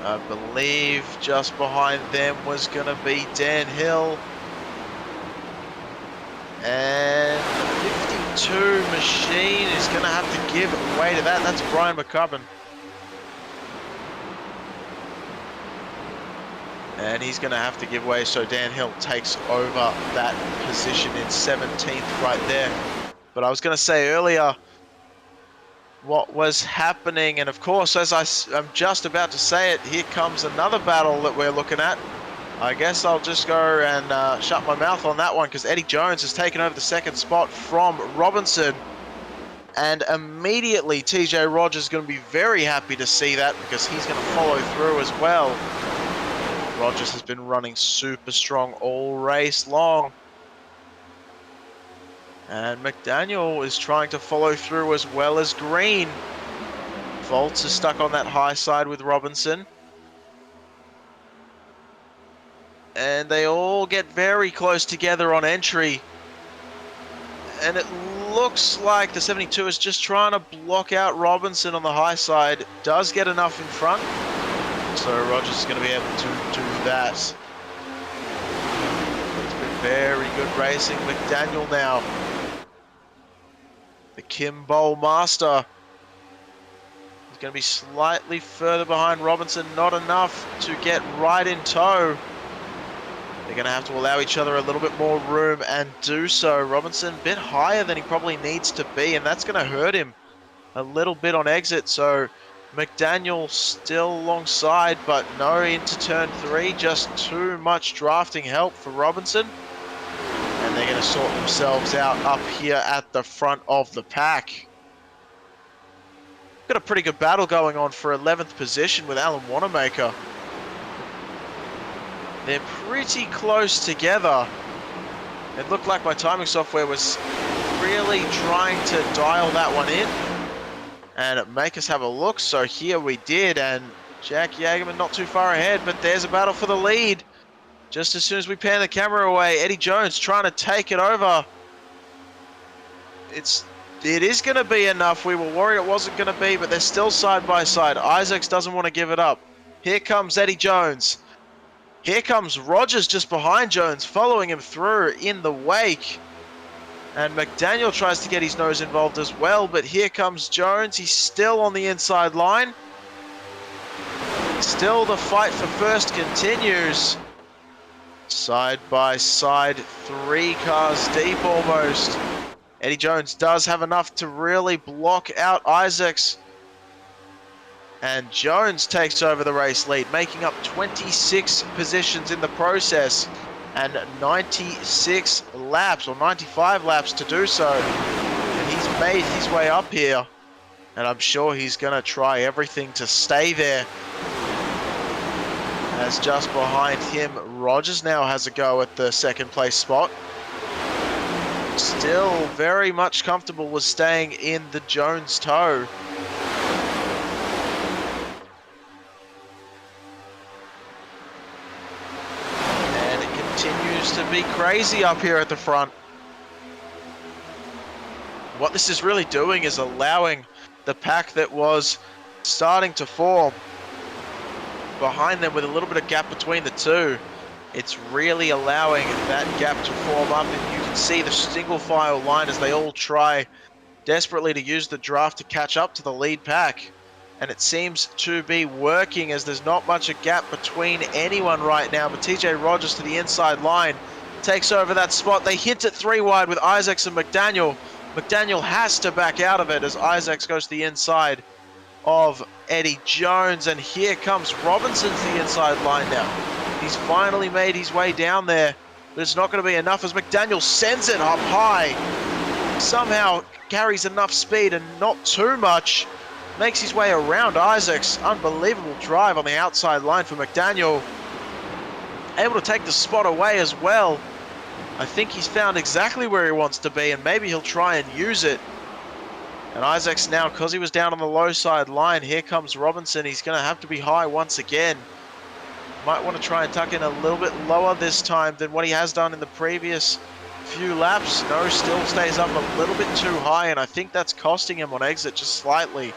I believe just behind them was going to be Dan Hill. And the 52 machine is going to have to give way to that. That's Brian McCubbin. And he's going to have to give way, so Dan Hill takes over that position in 17th right there. But I was going to say earlier what was happening, and of course, as I'm just about to say it, here comes another battle that we're looking at. I guess I'll just go and shut my mouth on that one, because Eddie Jones has taken over the second spot from Robinson. And immediately TJ Rogers is going to be very happy to see that, because he's going to follow through as well. Rogers has been running super strong all race long. And McDaniel is trying to follow through as well as Green. Fultz is stuck on that high side with Robinson. And they all get very close together on entry. And it looks like the 72 is just trying to block out Robinson on the high side. Does get enough in front. So Rogers is going to be able to do that. It's been very good racing. McDaniel now. The Kimbo Master is going to be slightly further behind Robinson. Not enough to get right in tow. They're going to have to allow each other a little bit more room and do so. Robinson a bit higher than he probably needs to be, and that's going to hurt him a little bit on exit. So McDaniel still alongside, but no into turn 3. Just too much drafting help for Robinson. And they're going to sort themselves out up here at the front of the pack. Got a pretty good battle going on for 11th position with Alan Wanamaker. They're pretty close together. It looked like my timing software was really trying to dial that one in and make us have a look. So here we did, and Jack Yagerman not too far ahead, but there's a battle for the lead. Just as soon as we pan the camera away, Eddie Jones trying to take it over. It is going to be enough. We were worried it wasn't going to be, but they're still side by side. Isaacs doesn't want to give it up. Here comes Eddie Jones. Here comes Rogers just behind Jones, following him through in the wake. And McDaniel tries to get his nose involved as well, but here comes Jones. He's still on the inside line. Still the fight for first continues. Side by side, 3 cars deep almost. Eddie Jones does have enough to really block out Isaacs. And Jones takes over the race lead, making up 26 positions in the process. and 96 laps, or 95 laps to do so. And he's made his way up here, and I'm sure he's going to try everything to stay there. As just behind him, Rogers now has a go at the second place spot. Still very much comfortable with staying in the Jones toe. And it continues to be crazy up here at the front. What this is really doing is allowing the pack that was starting to form behind them with a little bit of gap between the two. It's really allowing that gap to form up, and you can see the single file line as they all try desperately to use the draft to catch up to the lead pack. And it seems to be working, as there's not much a gap between anyone right now. But TJ Rogers to the inside line takes over that spot. They hit it 3 wide with Isaacs and McDaniel. McDaniel has to back out of it as Isaacs goes to the inside of Eddie Jones. And here comes Robinson to the inside line now. He's finally made his way down there, but it's not going to be enough as McDaniel sends it up high. Somehow carries enough speed and not too much. Makes his way around Isaacs. Unbelievable drive on the outside line for McDaniel. Able to take the spot away as well. I think he's found exactly where he wants to be, and maybe he'll try and use it. And Isaacs now, because he was down on the low side line, here comes Robinson. He's going to have to be high once again. Might want to try and tuck in a little bit lower this time than what he has done in the previous few laps. No, still stays up a little bit too high, and I think that's costing him on exit just slightly,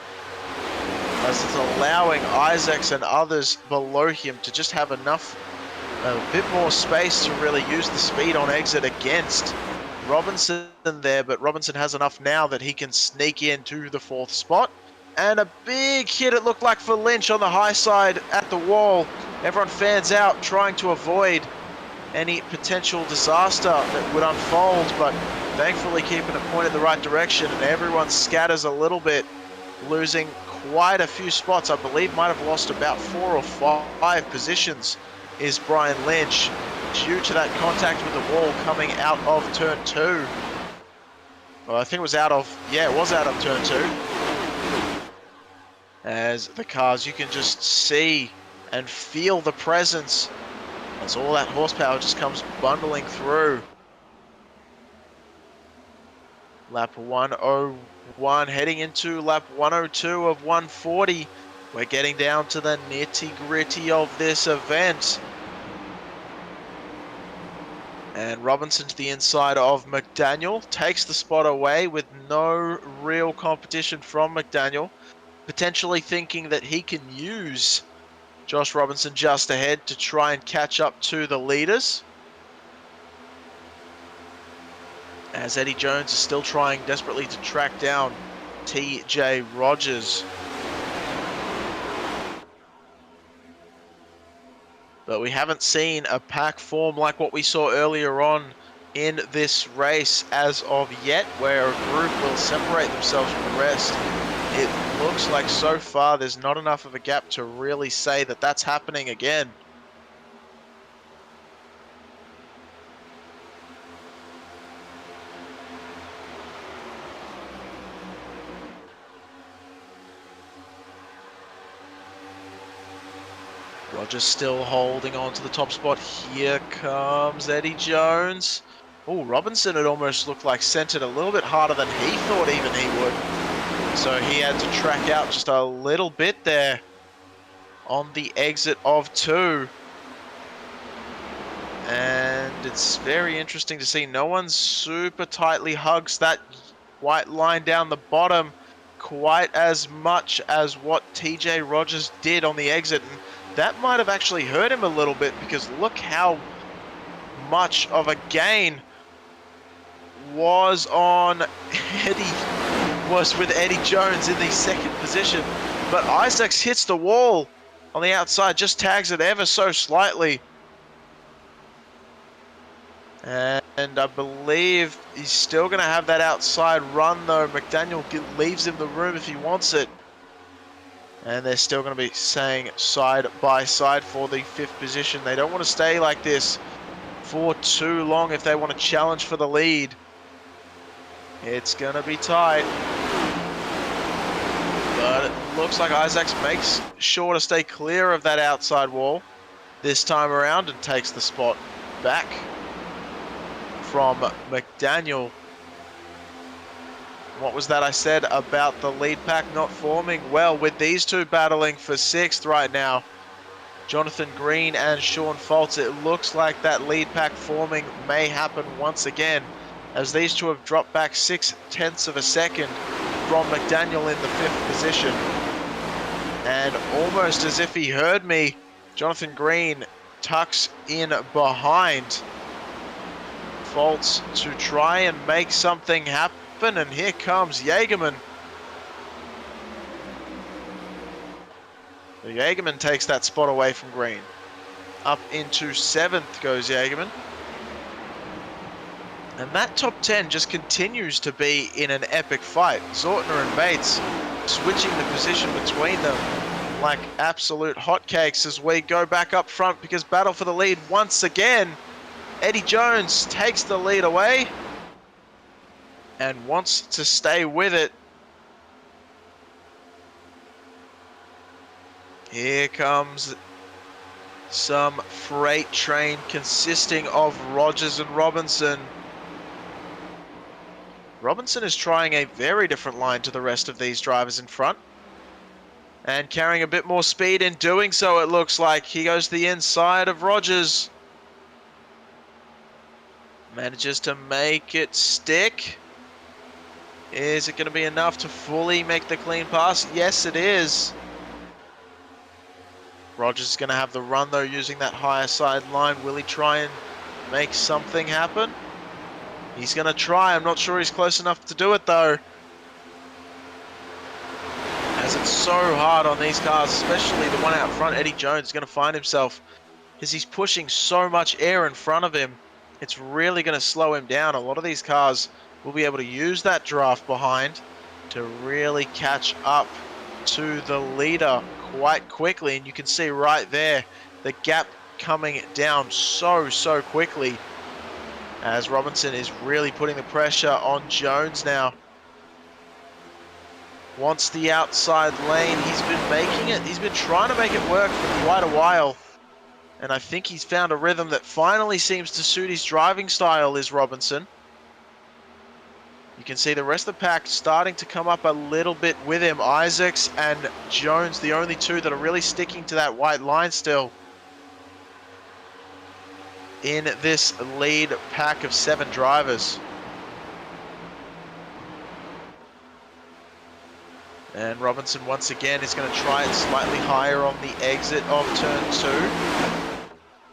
as it's allowing Isaacs and others below him to just have enough, a bit more space to really use the speed on exit against Robinson there. But Robinson has enough now that he can sneak into the 4th spot. And a big hit, it looked like, for Lynch on the high side at the wall. Everyone fans out, trying to avoid any potential disaster that would unfold, but thankfully keeping it pointed the right direction, and everyone scatters a little bit, losing quite a few spots. I believe might have lost about 4 or 5 positions is Brian Lynch, due to that contact with the wall coming out of turn 2. Well, I think it was out of, yeah, it was out of turn 2. As the cars, you can just see and feel the presence as all that horsepower just comes bundling through. Lap 101 heading into lap 102 of 140. We're getting down to the nitty-gritty of this event. And Robinson to the inside of McDaniel takes the spot away with no real competition from McDaniel, potentially thinking that he can use Josh Robinson just ahead to try and catch up to the leaders. As Eddie Jones is still trying desperately to track down TJ Rogers. But we haven't seen a pack form like what we saw earlier on in this race as of yet, where a group will separate themselves from the rest. It looks like so far there's not enough of a gap to really say that that's happening again. Rogers still holding on to the top spot. Here comes Eddie Jones. Oh, Robinson, it almost looked like sent it a little bit harder than he thought even he would. So he had to track out just a little bit there on the exit of 2. And it's very interesting to see no one super tightly hugs that white line down the bottom quite as much as what TJ Rogers did on the exit. And that might have actually hurt him a little bit, because look how much of a gain was with Eddie Jones in the 2nd position. But Isaacs hits the wall on the outside, just tags it ever so slightly. And I believe he's still going to have that outside run, though. McDaniel leaves him the room if he wants it. And they're still going to be saying side by side for the 5th position. They don't want to stay like this for too long if they want to challenge for the lead. It's going to be tight. But it looks like Isaacs makes sure to stay clear of that outside wall this time around and takes the spot back from McDaniel. What was that I said about the lead pack not forming? Well, with these two battling for 6th right now, Jonathan Green and Sean Foltz, it looks like that lead pack forming may happen once again, as these two have dropped back 0.6 of a second from McDaniel in the 5th position. And almost as if he heard me, Jonathan Green tucks in behind Foltz to try and make something happen, and here comes Jagerman. Jagerman takes that spot away from Green. Up into 7th goes Jagerman. And that top 10 just continues to be in an epic fight. Zortner and Bates switching the position between them like absolute hotcakes as we go back up front, because battle for the lead once again. Eddie Jones takes the lead away and wants to stay with it. Here comes some freight train consisting of Rogers and Robinson. Robinson is trying a very different line to the rest of these drivers in front, and carrying a bit more speed in doing so, it looks like. He goes to the inside of Rogers. Manages to make it stick. Is it going to be enough to fully make the clean pass? Yes, it is. Rogers is going to have the run, though, using that higher side line. Will he try and make something happen? He's going to try. I'm not sure he's close enough to do it, though, as it's so hard on these cars, especially the one out front. Eddie Jones is going to find himself, because he's pushing so much air in front of him. It's really going to slow him down. A lot of these cars will be able to use that draft behind to really catch up to the leader quite quickly. And you can see right there the gap coming down so quickly, as Robinson is really putting the pressure on Jones now. Wants the outside lane. He's been making it. He's been trying to make it work for quite a while. And I think he's found a rhythm that finally seems to suit his driving style, is Robinson. You can see the rest of the pack starting to come up a little bit with him. Isaacs and Jones, the only two that are really sticking to that white line still in this lead pack of 7 drivers. And Robinson once again is going to try it slightly higher on the exit of turn 2.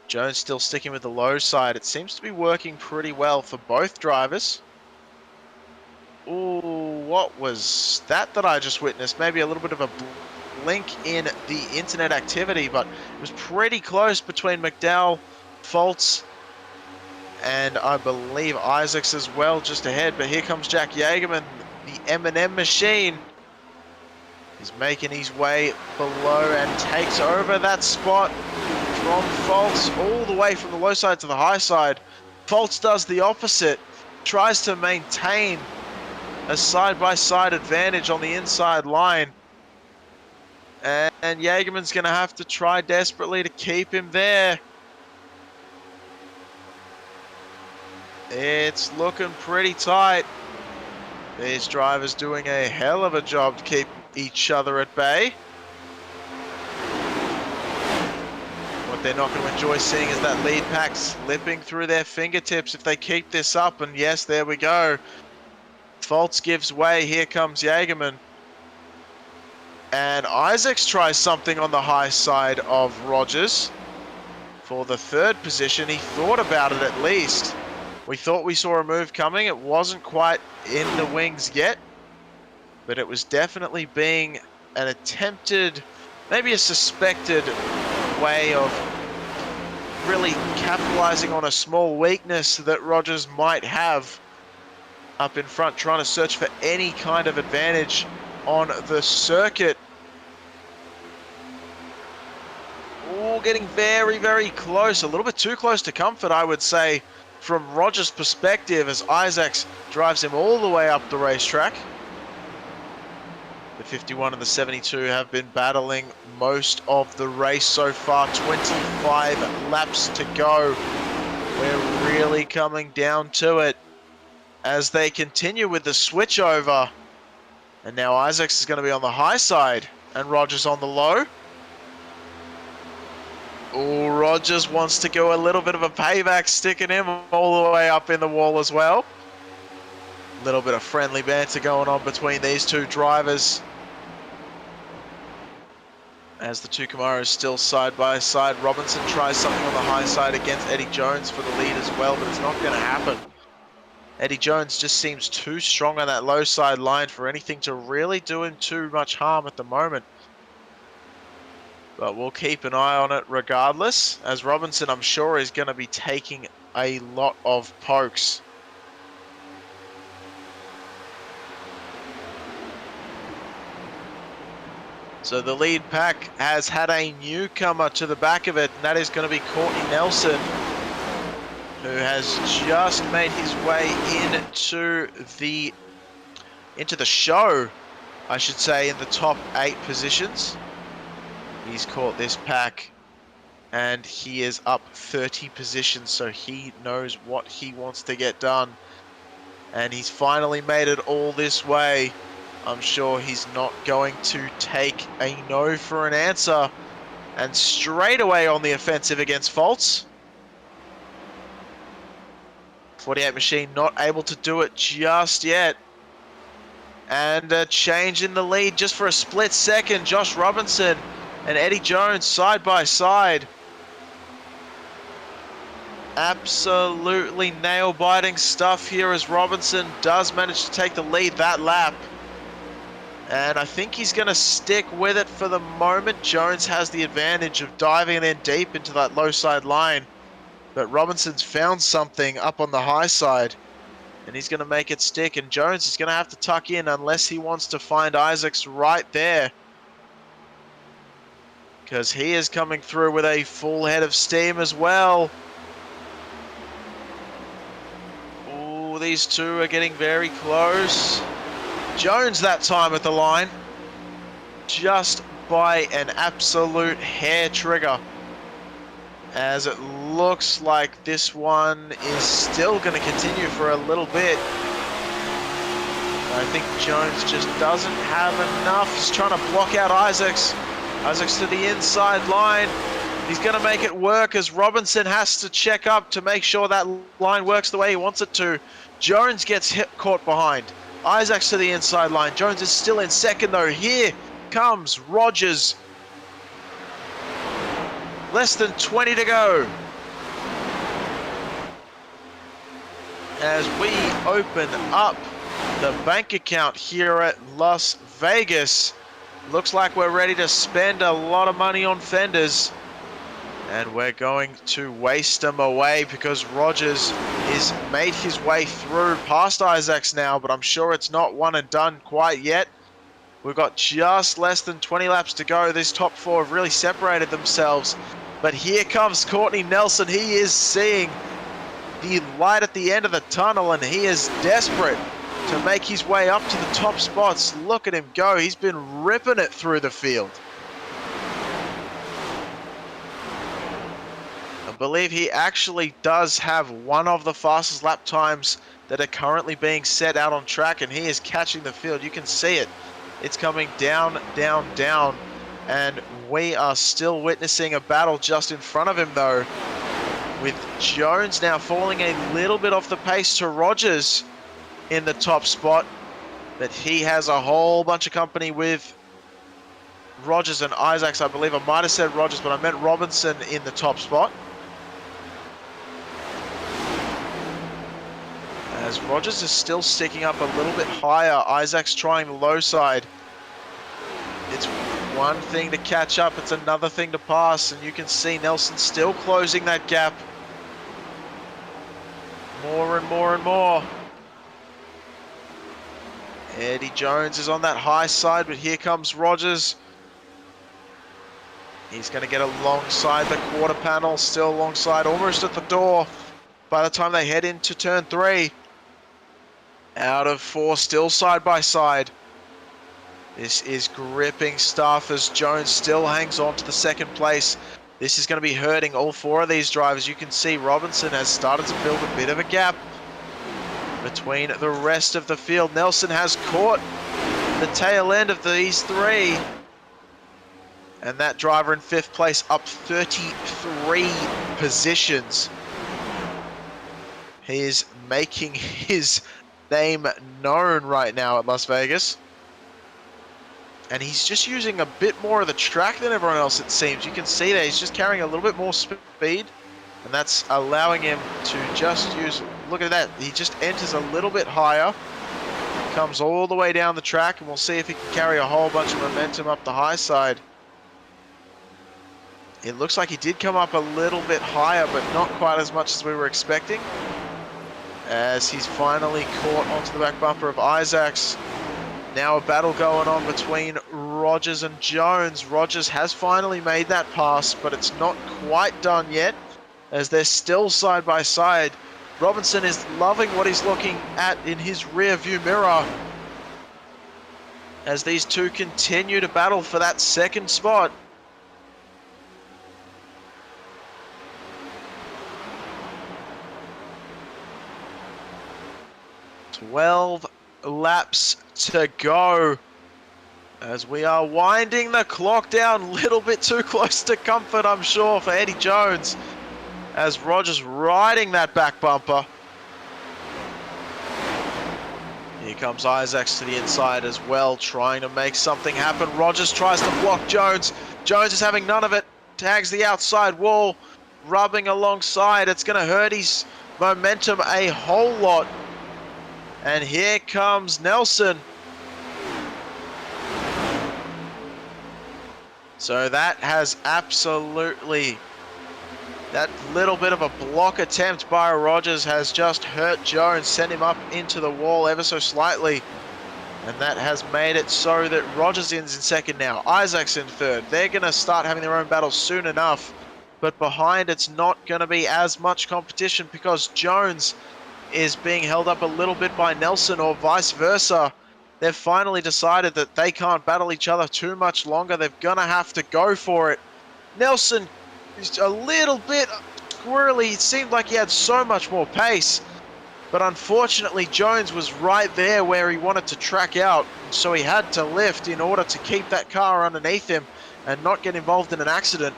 Jones still sticking with the low side. It seems to be working pretty well for both drivers. Ooh, what was that I just witnessed? Maybe a little bit of a blink in the internet activity, but it was pretty close between McDowell, Foltz, and I believe Isaacs as well just ahead. But here comes Jack Jagerman, the M&M machine. He's making his way below and takes over that spot from Foltz, all the way from the low side to the high side. Foltz does the opposite, tries to maintain a side-by-side advantage on the inside line. And Jagerman's going to have to try desperately to keep him there. It's looking pretty tight. These drivers doing a hell of a job to keep each other at bay. What they're not going to enjoy seeing is that lead pack slipping through their fingertips if they keep this up. And yes, there we go. Foltz gives way. Here comes Jagerman. And Isaacs tries something on the high side of Rogers for the 3rd position. He thought about it at least. We thought we saw a move coming. It wasn't quite in the wings yet, but it was definitely being an attempted, maybe a suspected way of really capitalizing on a small weakness that Rogers might have up in front, trying to search for any kind of advantage on the circuit. Oh, getting very, very close. A little bit too close to comfort, I would say, from Rogers' perspective, as Isaacs drives him all the way up the racetrack. The 51 and the 72 have been battling most of the race so far. 25 laps to go. We're really coming down to it as they continue with the switch over. And now Isaacs is going to be on the high side and Rogers on the low. Oh, Rogers wants to go a little bit of a payback, sticking him all the way up in the wall as well. A little bit of friendly banter going on between these two drivers, as the two Camaros still side by side. Robinson tries something on the high side against Eddie Jones for the lead as well, but it's not going to happen. Eddie Jones just seems too strong on that low side line for anything to really do him too much harm at the moment. But we'll keep an eye on it regardless, as Robinson, I'm sure, is going to be taking a lot of pokes. So the lead pack has had a newcomer to the back of it, and that is going to be Courtney Nelson, who has just made his way into the show, I should say, in the top 8 positions. He's caught this pack and he is up 30 positions, so he knows what he wants to get done. And he's finally made it all this way. I'm sure he's not going to take a no for an answer. And straight away on the offensive against Faults. 48 Machine not able to do it just yet. And a change in the lead just for a split second. Josh Robinson and Eddie Jones side by side. Absolutely nail-biting stuff here as Robinson does manage to take the lead that lap. And I think he's going to stick with it for the moment. Jones has the advantage of diving in deep into that low side line. But Robinson's found something up on the high side. And he's going to make it stick. And Jones is going to have to tuck in unless he wants to find Isaacs right there, because he is coming through with a full head of steam as well. Oh, these two are getting very close. Jones that time at the line, just by an absolute hair trigger, as it looks like this one is still going to continue for a little bit. I think Jones just doesn't have enough. He's trying to block out Isaacs. Isaacs to the inside line. He's going to make it work as Robinson has to check up to make sure that line works the way he wants it to. Jones gets caught behind. Isaacs to the inside line. Jones is still in second though. Here comes Rogers. Less than 20 to go. As we open up the bank account here at Las Vegas. Looks like we're ready to spend a lot of money on fenders. And we're going to waste them away because Rogers has made his way through past Isaacs now, but I'm sure it's not one and done quite yet. We've got just less than 20 laps to go. These top 4 have really separated themselves. But here comes Courtney Nelson. He is seeing the light at the end of the tunnel, and he is desperate to make his way up to the top spots. Look at him go. He's been ripping it through the field. I believe he actually does have one of the fastest lap times that are currently being set out on track, and he is catching the field. You can see it. It's coming down, down, down, and we are still witnessing a battle just in front of him though, with Jones now falling a little bit off the pace to Rogers in the top spot, but he has a whole bunch of company with Rogers and Isaacs. I believe I might have said Rogers, but I meant Robinson in the top spot. As Rogers is still sticking up a little bit higher, Isaacs trying the low side. It's one thing to catch up, it's another thing to pass, and you can see Nelson still closing that gap more and more and more. Eddie Jones is on that high side, but here comes Rogers. He's going to get alongside the quarter panel, still alongside, almost at the door by the time they head into turn 3. Out of 4, still side by side. This is gripping stuff as Jones still hangs on to the second place. This is going to be hurting all 4 of these drivers. You can see Robinson has started to build a bit of a gap between the rest of the field. Nelson has caught the tail end of these 3. And that driver in 5th place up 33 positions. He is making his name known right now at Las Vegas. And he's just using a bit more of the track than everyone else, it seems. You can see that he's just carrying a little bit more speed. And that's allowing him to just use... Look at that. He just enters a little bit higher. Comes all the way down the track. And we'll see if he can carry a whole bunch of momentum up the high side. It looks like he did come up a little bit higher, but not quite as much as we were expecting. As he's finally caught onto the back bumper of Isaacs. Now a battle going on between Rogers and Jones. Rogers has finally made that pass, but it's not quite done yet, as they're still side by side. Robinson is loving what he's looking at in his rear view mirror, as these two continue to battle for that second spot. "12 laps to go as we are winding the clock down. A little bit too close to comfort, I'm sure, for Eddie Jones, as Rogers riding that back bumper. Here comes Isaacs to the inside as well, trying to make something happen. Rogers tries to block Jones. Jones is having none of it. Tags the outside wall, rubbing alongside. It's going to hurt his momentum a whole lot. And here comes Nelson. So that has absolutely, that little bit of a block attempt by Rogers has just hurt Jones, sent him up into the wall ever so slightly. And that has made it so that Rogers ends in second now. Isaacs in third. They're going to start having their own battles soon enough. But behind, it's not going to be as much competition because Jones is being held up a little bit by Nelson, or vice versa. They've finally decided that they can't battle each other too much longer. They're going to have to go for it. Nelson is a little bit squirrely. It seemed like he had so much more pace. But unfortunately, Jones was right there where he wanted to track out. So he had to lift in order to keep that car underneath him and not get involved in an accident.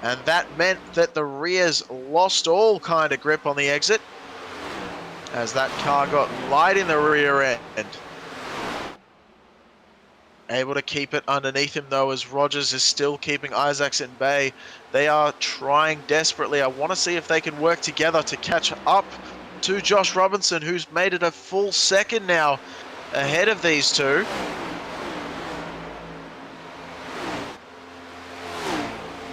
And that meant that the rears lost all kind of grip on the exit, as that car got light in the rear end. Able to keep it underneath him though, as Rogers is still keeping Isaacs in bay. They are trying desperately. I want to see if they can work together to catch up to Josh Robinson, who's made it a full second now ahead of these two. You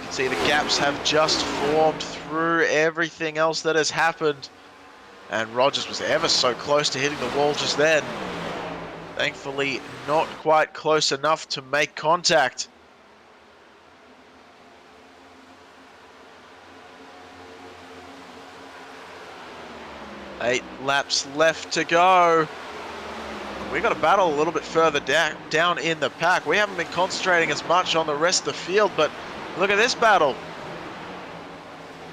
can see the gaps have just formed through everything else that has happened. And Rogers was ever so close to hitting the wall just then. Thankfully, not quite close enough to make contact. Eight laps left to go. We've got to battle a little bit further down in the pack. We haven't been concentrating as much on the rest of the field, but look at this battle.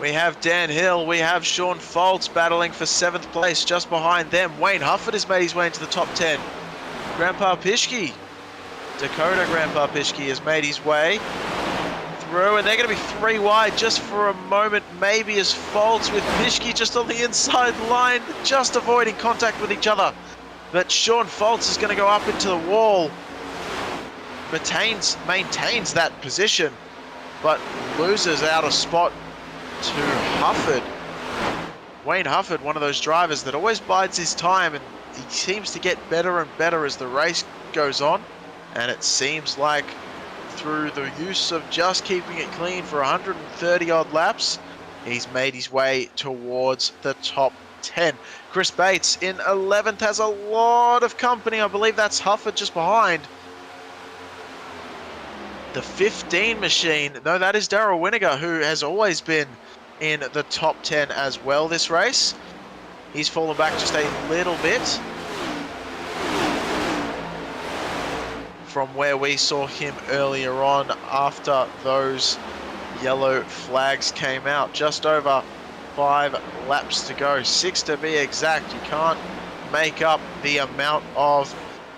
We have Dan Hill, we have Sean Foltz battling for 7th place. Just behind them, Wayne Hufford has made his way into the top 10. Grandpa Pischke, Dakota Grandpa Pischke has made his way through, and they're going to be 3 wide just for a moment, maybe, as Foltz with Pischke just on the inside line, just avoiding contact with each other. But Sean Foltz is going to go up into the wall, maintains that position, but loses out a spot to Hufford. Wayne Hufford, one of those drivers that always bides his time, and he seems to get better and better as the race goes on. And it seems like through the use of just keeping it clean for 130 odd laps, he's made his way towards the top 10. Chris Bates in 11th has a lot of company. I believe that's Hufford just behind. The 15 machine, no, that is Darryl Winiger, who has always been in the top 10 as well this race. He's fallen back just a little bit from where we saw him earlier on after those yellow flags came out. Just over 5 laps to go, 6 to be exact. You can't make up the amount of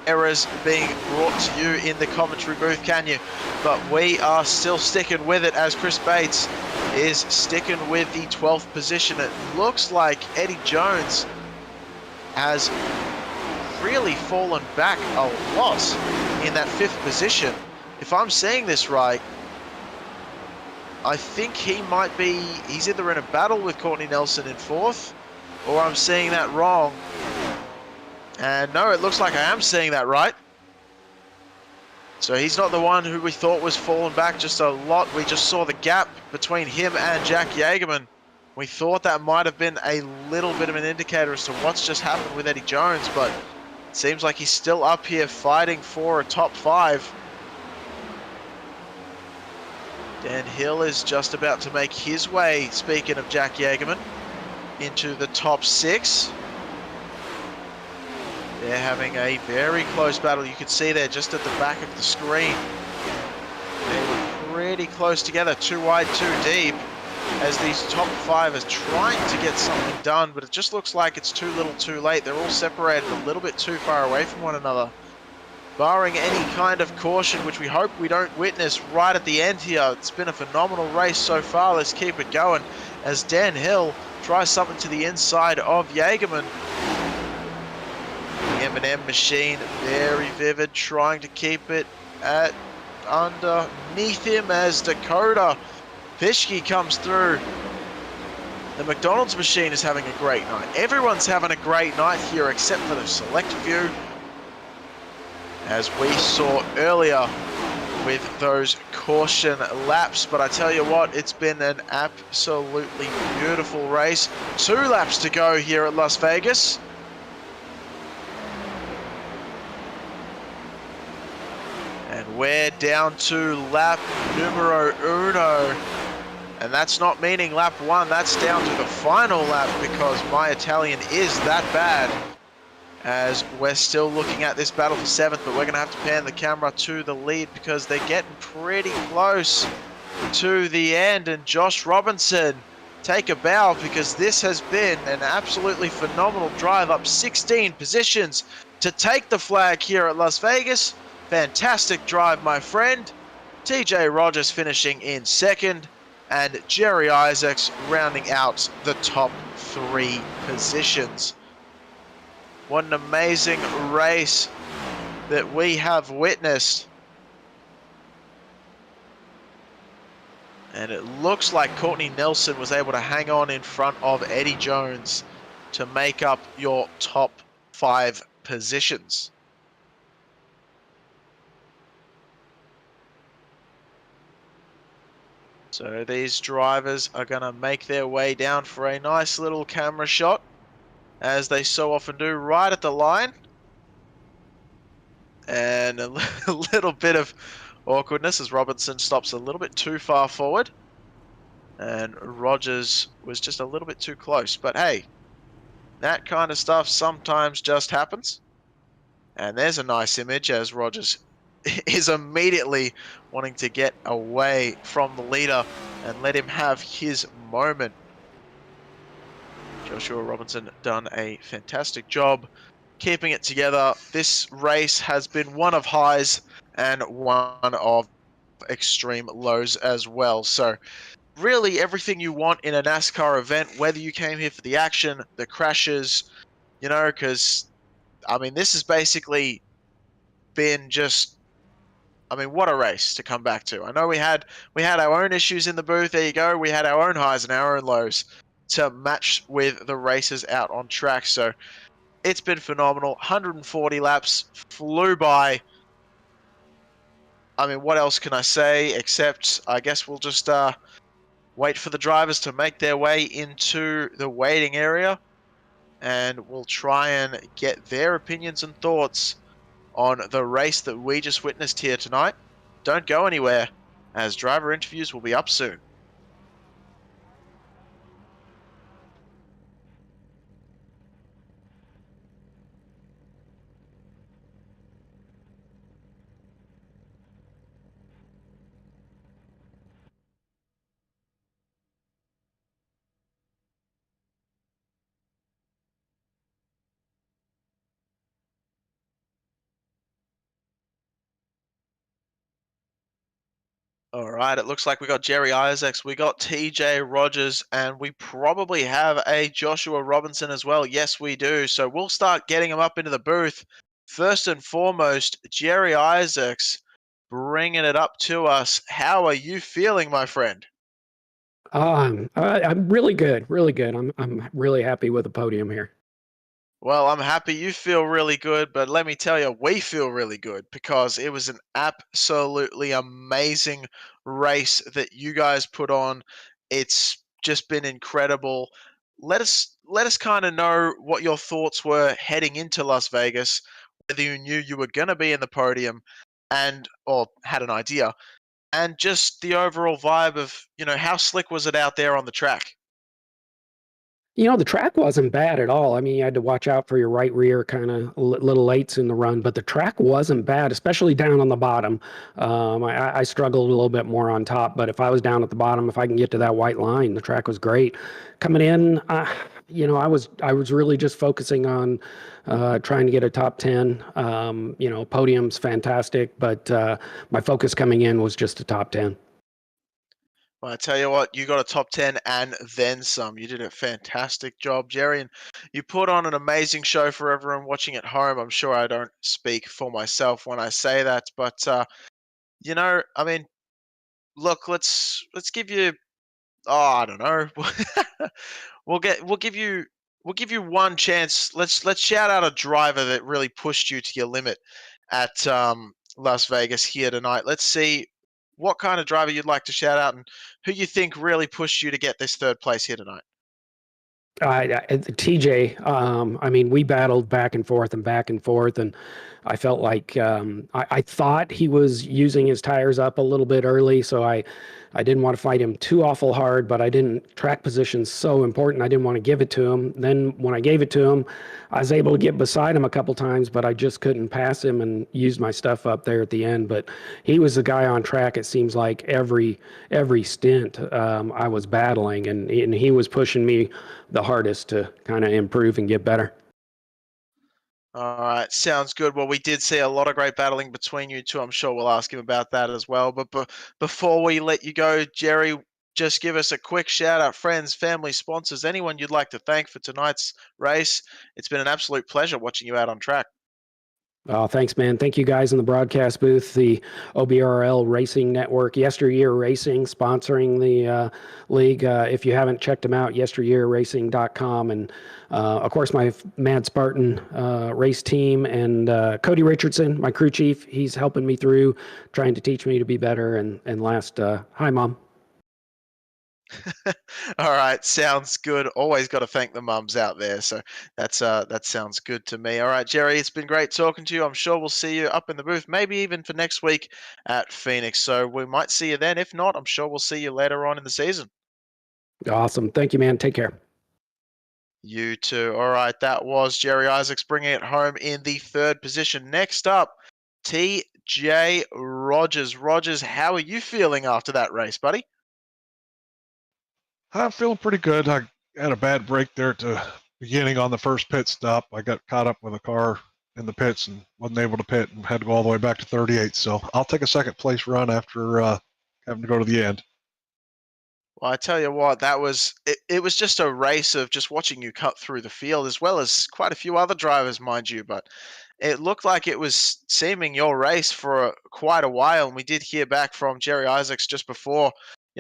errors being brought to you in the commentary booth, can you? But we are still sticking with it as Chris Bates is sticking with the 12th position. It looks like Eddie Jones has really fallen back a lot in that 5th position. If I'm seeing this right, I think he's either in a battle with Courtney Nelson in 4th, or I'm seeing that wrong. And no, it looks like I am seeing that right. So he's not the one who we thought was falling back just a lot. We just saw the gap between him and Jack Yeagerman. We thought that might have been a little bit of an indicator as to what's just happened with Eddie Jones, but it seems like he's still up here fighting for a top 5. Dan Hill is just about to make his way, speaking of Jack Yeagerman, into the top 6. They're having a very close battle. You can see there just at the back of the screen. They were pretty close together, 2 wide, 2 deep, as these top 5 are trying to get something done, but it just looks like it's too little too late. They're all separated a little bit too far away from one another. Barring any kind of caution, which we hope we don't witness right at the end here. It's been a phenomenal race so far. Let's keep it going as Dan Hill tries something to the inside of Yeagerman. The M&M machine, very vivid, trying to keep it at underneath him as Dakota Pischke comes through. The McDonald's machine is having a great night. Everyone's having a great night here except for the select few, as we saw earlier with those caution laps. But I tell you what, it's been an absolutely beautiful race. 2 laps to go here at Las Vegas. And we're down to lap numero uno. And that's not meaning lap 1, that's down to the final lap because my Italian is that bad. As we're still looking at this battle for 7th, but we're going to have to pan the camera to the lead because they're getting pretty close to the end. And Josh Robinson, take a bow because this has been an absolutely phenomenal drive, up 16 positions to take the flag here at Las Vegas. Fantastic drive, my friend. TJ Rogers finishing in 2nd, and Jerry Isaacs rounding out the top 3 positions. What an amazing race that we have witnessed. And it looks like Courtney Nelson was able to hang on in front of Eddie Jones to make up your top 5 positions. So these drivers are going to make their way down for a nice little camera shot, as they so often do, right at the line. And a little bit of awkwardness as Robinson stops a little bit too far forward. And Rogers was just a little bit too close. But hey, that kind of stuff sometimes just happens. And there's a nice image as Rogers is immediately wanting to get away from the leader and let him have his moment. Joshua Robinson done a fantastic job keeping it together. This race has been one of highs and one of extreme lows as well. So really everything you want in a NASCAR event, whether you came here for the action, the crashes, you know, because, I mean, this has basically been just, I mean, what a race to come back to. I know we had our own issues in the booth. There you go. We had our own highs and our own lows to match with the races out on track. So it's been phenomenal. 140 laps flew by. I mean, what else can I say except I guess we'll just wait for the drivers to make their way into the waiting area, and we'll try and get their opinions and thoughts on the race that we just witnessed here tonight. don't go anywhere, as driver interviews will be up soon. All right, it looks like we got Jerry Isaacs, we got TJ Rogers, and we probably have a Joshua Robinson as well. Yes, we do. So we'll start getting him up into the booth. First and foremost, Jerry Isaacs, bringing it up to us. How are you feeling, my friend? I'm really good, really good. I'm really happy with the podium here. Well, I'm happy you feel really good, but let me tell you, we feel really good because it was an absolutely amazing race that you guys put on. It's just been incredible. Let us kind of know what your thoughts were heading into Las Vegas, whether you knew you were going to be in the podium and or had an idea, and just the overall vibe of, how slick was it out there on the track? The track wasn't bad at all. I mean, you had to watch out for your right rear kind of little lates in the run, but the track wasn't bad, especially down on the bottom. I struggled a little bit more on top, but if I was down at the bottom, if I can get to that white line, the track was great. Coming in, I was really just focusing on trying to get a top 10. Podium's fantastic, but my focus coming in was just a top 10. Well, I tell you what, you got a top 10 and then some. You did a fantastic job, Jerry, and you put on an amazing show for everyone watching at home. I'm sure I don't speak for myself when I say that, but I mean, look, let's give you, oh, I don't know. We'll give you one chance. Let's shout out a driver that really pushed you to your limit at Las Vegas here tonight. Let's see what kind of driver you'd like to shout out and who you think really pushed you to get this third place here tonight. TJ, I mean, we battled back and forth and back and forth, and I felt like I thought he was using his tires up a little bit early, so I didn't want to fight him too awful hard, but I didn't. Track position's so important. I didn't want to give it to him. Then when I gave it to him, I was able to get beside him a couple times, but I just couldn't pass him and use my stuff up there at the end. But he was the guy on track. It seems like every stint I was battling, and he was pushing me the hardest to kind of improve and get better. All right, sounds good. Well, we did see a lot of great battling between you two. I'm sure we'll ask him about that as well. But before we let you go, Jerry, just give us a quick shout out, friends, family, sponsors, anyone you'd like to thank for tonight's race. It's been an absolute pleasure watching you out on track. Oh, thanks, man. Thank you guys in the broadcast booth, the OBRL Racing Network, YesterYear Racing sponsoring the league. If you haven't checked them out, yesteryearracing.com. And of course, my Mad Spartan race team and Cody Richardson, my crew chief, he's helping me through, trying to teach me to be better. And last, hi, Mom. All right, sounds good. Always got to thank the mums out there. So that sounds good to me. All right, Jerry, it's been great talking to you. I'm sure we'll see you up in the booth, maybe even for next week at Phoenix. So we might see you then. If not, I'm sure we'll see you later on in the season. Awesome. Thank you, man. Take care. You too. All right, that was Jerry Isaacs bringing it home in the third position. Next up, TJ Rogers. Rogers, how are you feeling after that race, buddy? I'm feeling pretty good. I had a bad break there at the beginning on the first pit stop. I got caught up with a car in the pits and wasn't able to pit and had to go all the way back to 38. So I'll take a second place run after having to go to the end. Well, I tell you what, that was it was just a race of just watching you cut through the field, as well as quite a few other drivers, mind you. But it looked like it was seeming your race for quite a while. And we did hear back from Jerry Isaacs just before.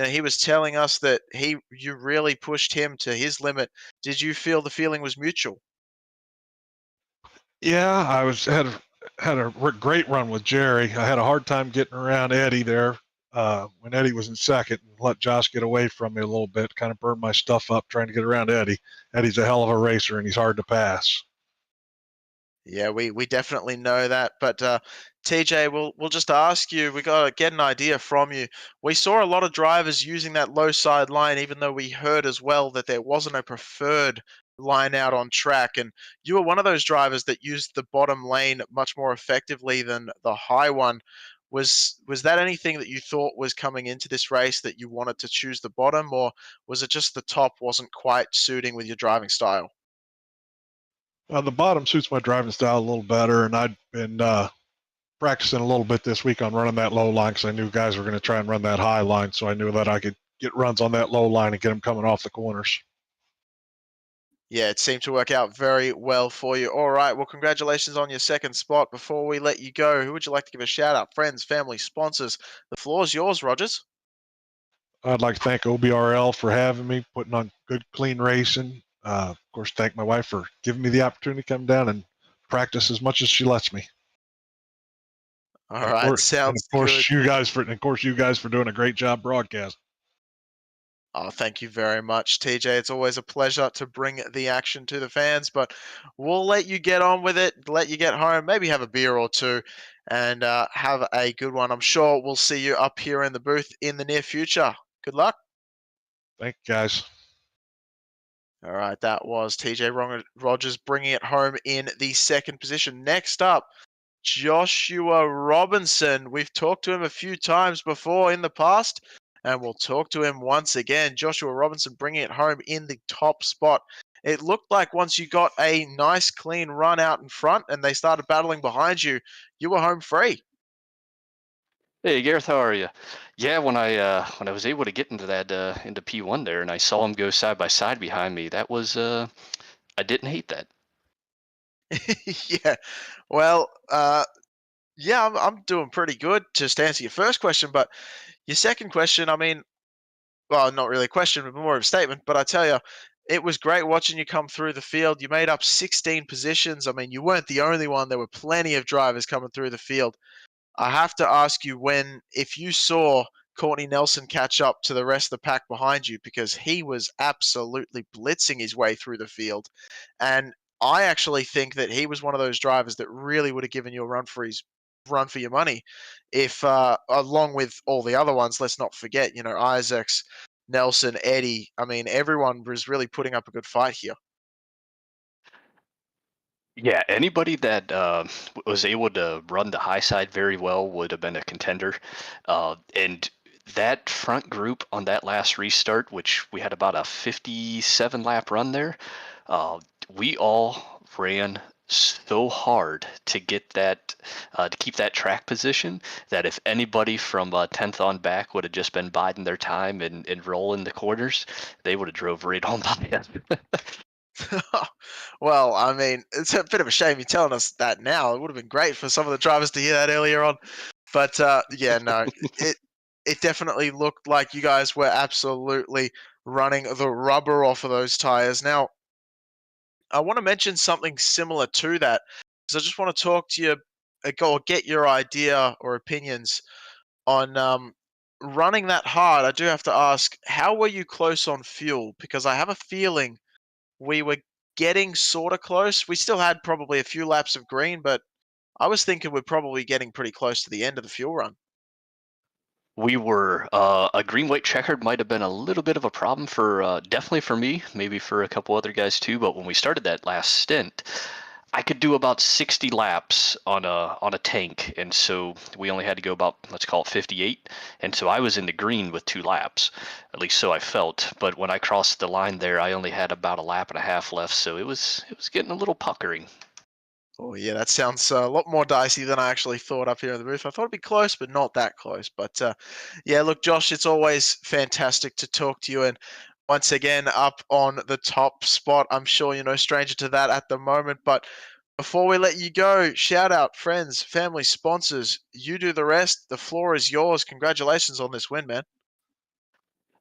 He was telling us that you really pushed him to his limit. Did you feel the feeling was mutual? Yeah, had a great run with Jerry. I had a hard time getting around Eddie there when Eddie was in second, and let Josh get away from me a little bit. Kind of burned my stuff up trying to get around Eddie. Eddie's a hell of a racer, and he's hard to pass. Yeah, we definitely know that. But TJ, we'll just ask you. We got to get an idea from you. We saw a lot of drivers using that low side line, even though we heard as well that there wasn't a preferred line out on track. And you were one of those drivers that used the bottom lane much more effectively than the high one. Was that anything that you thought was coming into this race that you wanted to choose the bottom, or was it just the top wasn't quite suiting with your driving style? The bottom suits my driving style a little better, and I'd been practicing a little bit this week on running that low line because I knew guys were going to try and run that high line, so I knew that I could get runs on that low line and get them coming off the corners. Yeah, it seemed to work out very well for you. All right, well, congratulations on your second spot. Before we let you go, who would you like to give a shout out? Friends, family, sponsors. The floor's yours, Rogers. I'd like to thank OBRL for having me, putting on good, clean racing. Of course, thank my wife for giving me the opportunity to come down and practice as much as she lets me. All And right, and of sounds good. course, you guys for doing a great job broadcasting. Oh, thank you very much, TJ. It's always a pleasure to bring the action to the fans, but we'll let you get on with it, let you get home, maybe have a beer or two, and have a good one. I'm sure we'll see you up here in the booth in the near future. Good luck. Thank you, guys. All right, that was TJ Rogers bringing it home in the second position. Next up, Joshua Robinson. We've talked to him a few times before in the past, and we'll talk to him once again. Joshua Robinson bringing it home in the top spot. It looked like once you got a nice clean run out in front and they started battling behind you, you were home free. Hey Gareth, how are you? Yeah, when I was able to get into that into P1 there, and I saw them go side by side behind me, that was I didn't hate that. Yeah, well, yeah, I'm doing pretty good. Just to answer your first question, but your second question, I mean, well, not really a question, but more of a statement. But I tell you, it was great watching you come through the field. You made up 16 positions. I mean, you weren't the only one. There were plenty of drivers coming through the field. I have to ask you if you saw Courtney Nelson catch up to the rest of the pack behind you, because he was absolutely blitzing his way through the field. And I actually think that he was one of those drivers that really would have given you a run for your money if along with all the other ones, let's not forget, Isaacs, Nelson, Eddie. I mean, everyone was really putting up a good fight here. Yeah, anybody that was able to run the high side very well would have been a contender. And that front group on that last restart, which we had about a 57 lap run there, we all ran so hard to get that to keep that track position that if anybody from 10th on back would have just been biding their time and rolling the corners, they would have drove right on by us. Well, I mean, it's a bit of a shame you're telling us that now. It would have been great for some of the drivers to hear that earlier on. But yeah, no, it definitely looked like you guys were absolutely running the rubber off of those tires. Now, I want to mention something similar to that because I just want to talk to you, or get your idea or opinions on running that hard. I do have to ask, how were you close on fuel? Because I have a feeling we were getting sort of close. We still had probably a few laps of green, but I was thinking we're probably getting pretty close to the end of the fuel run. We were a green white checkered might have been a little bit of a problem for definitely for me, maybe for a couple other guys too. But when we started that last stint, I could do about 60 laps on a tank, and so we only had to go about, let's call it 58. And so I was in the green with 2 laps, at least so I felt. But when I crossed the line there, I only had about a lap and a half left, so it was getting a little puckering. Oh, yeah, that sounds a lot more dicey than I actually thought up here in the booth. I thought it'd be close, but not that close. But yeah, look, Josh, it's always fantastic to talk to you. And once again, up on the top spot. I'm sure you're no stranger to that at the moment. But before we let you go, shout out friends, family, sponsors. You do the rest. The floor is yours. Congratulations on this win, man.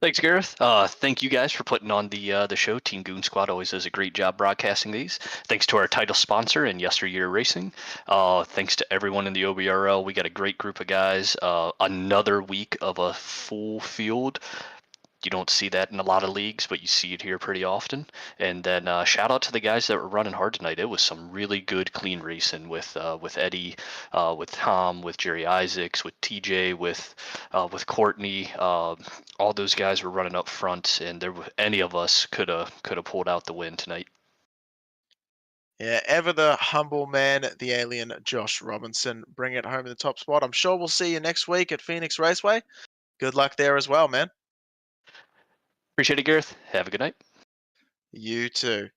Thanks, Gareth. Thank you guys for putting on the show. Team Goon Squad always does a great job broadcasting these. Thanks to our title sponsor in YesterYear Racing. Thanks to everyone in the OBRL. We got a great group of guys. Another week of a full field. You don't see that in a lot of leagues, but you see it here pretty often. And then shout out to the guys that were running hard tonight. It was some really good, clean racing with Eddie, with Tom, with Jerry Isaacs, with TJ, with Courtney. All those guys were running up front, and any of us could have pulled out the win tonight. Yeah, ever the humble man, the alien Josh Robinson, bring it home in the top spot. I'm sure we'll see you next week at Phoenix Raceway. Good luck there as well, man. Appreciate it, Gareth. Have a good night. You too.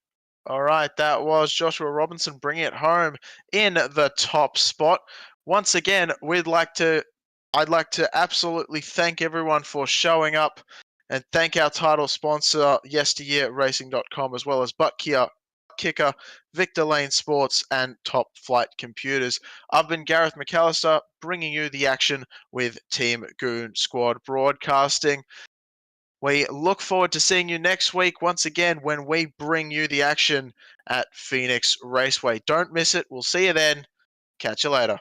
All right, that was Joshua Robinson bringing it home in the top spot. Once again, I'd like to absolutely thank everyone for showing up and thank our title sponsor, YesterYearRacing.com, as well as Butt Kicker, Victor Lane Sports, and Top Flight Computers. I've been Gareth McAllister, bringing you the action with Team Goon Squad Broadcasting. We look forward to seeing you next week once again when we bring you the action at Phoenix Raceway. Don't miss it. We'll see you then. Catch you later.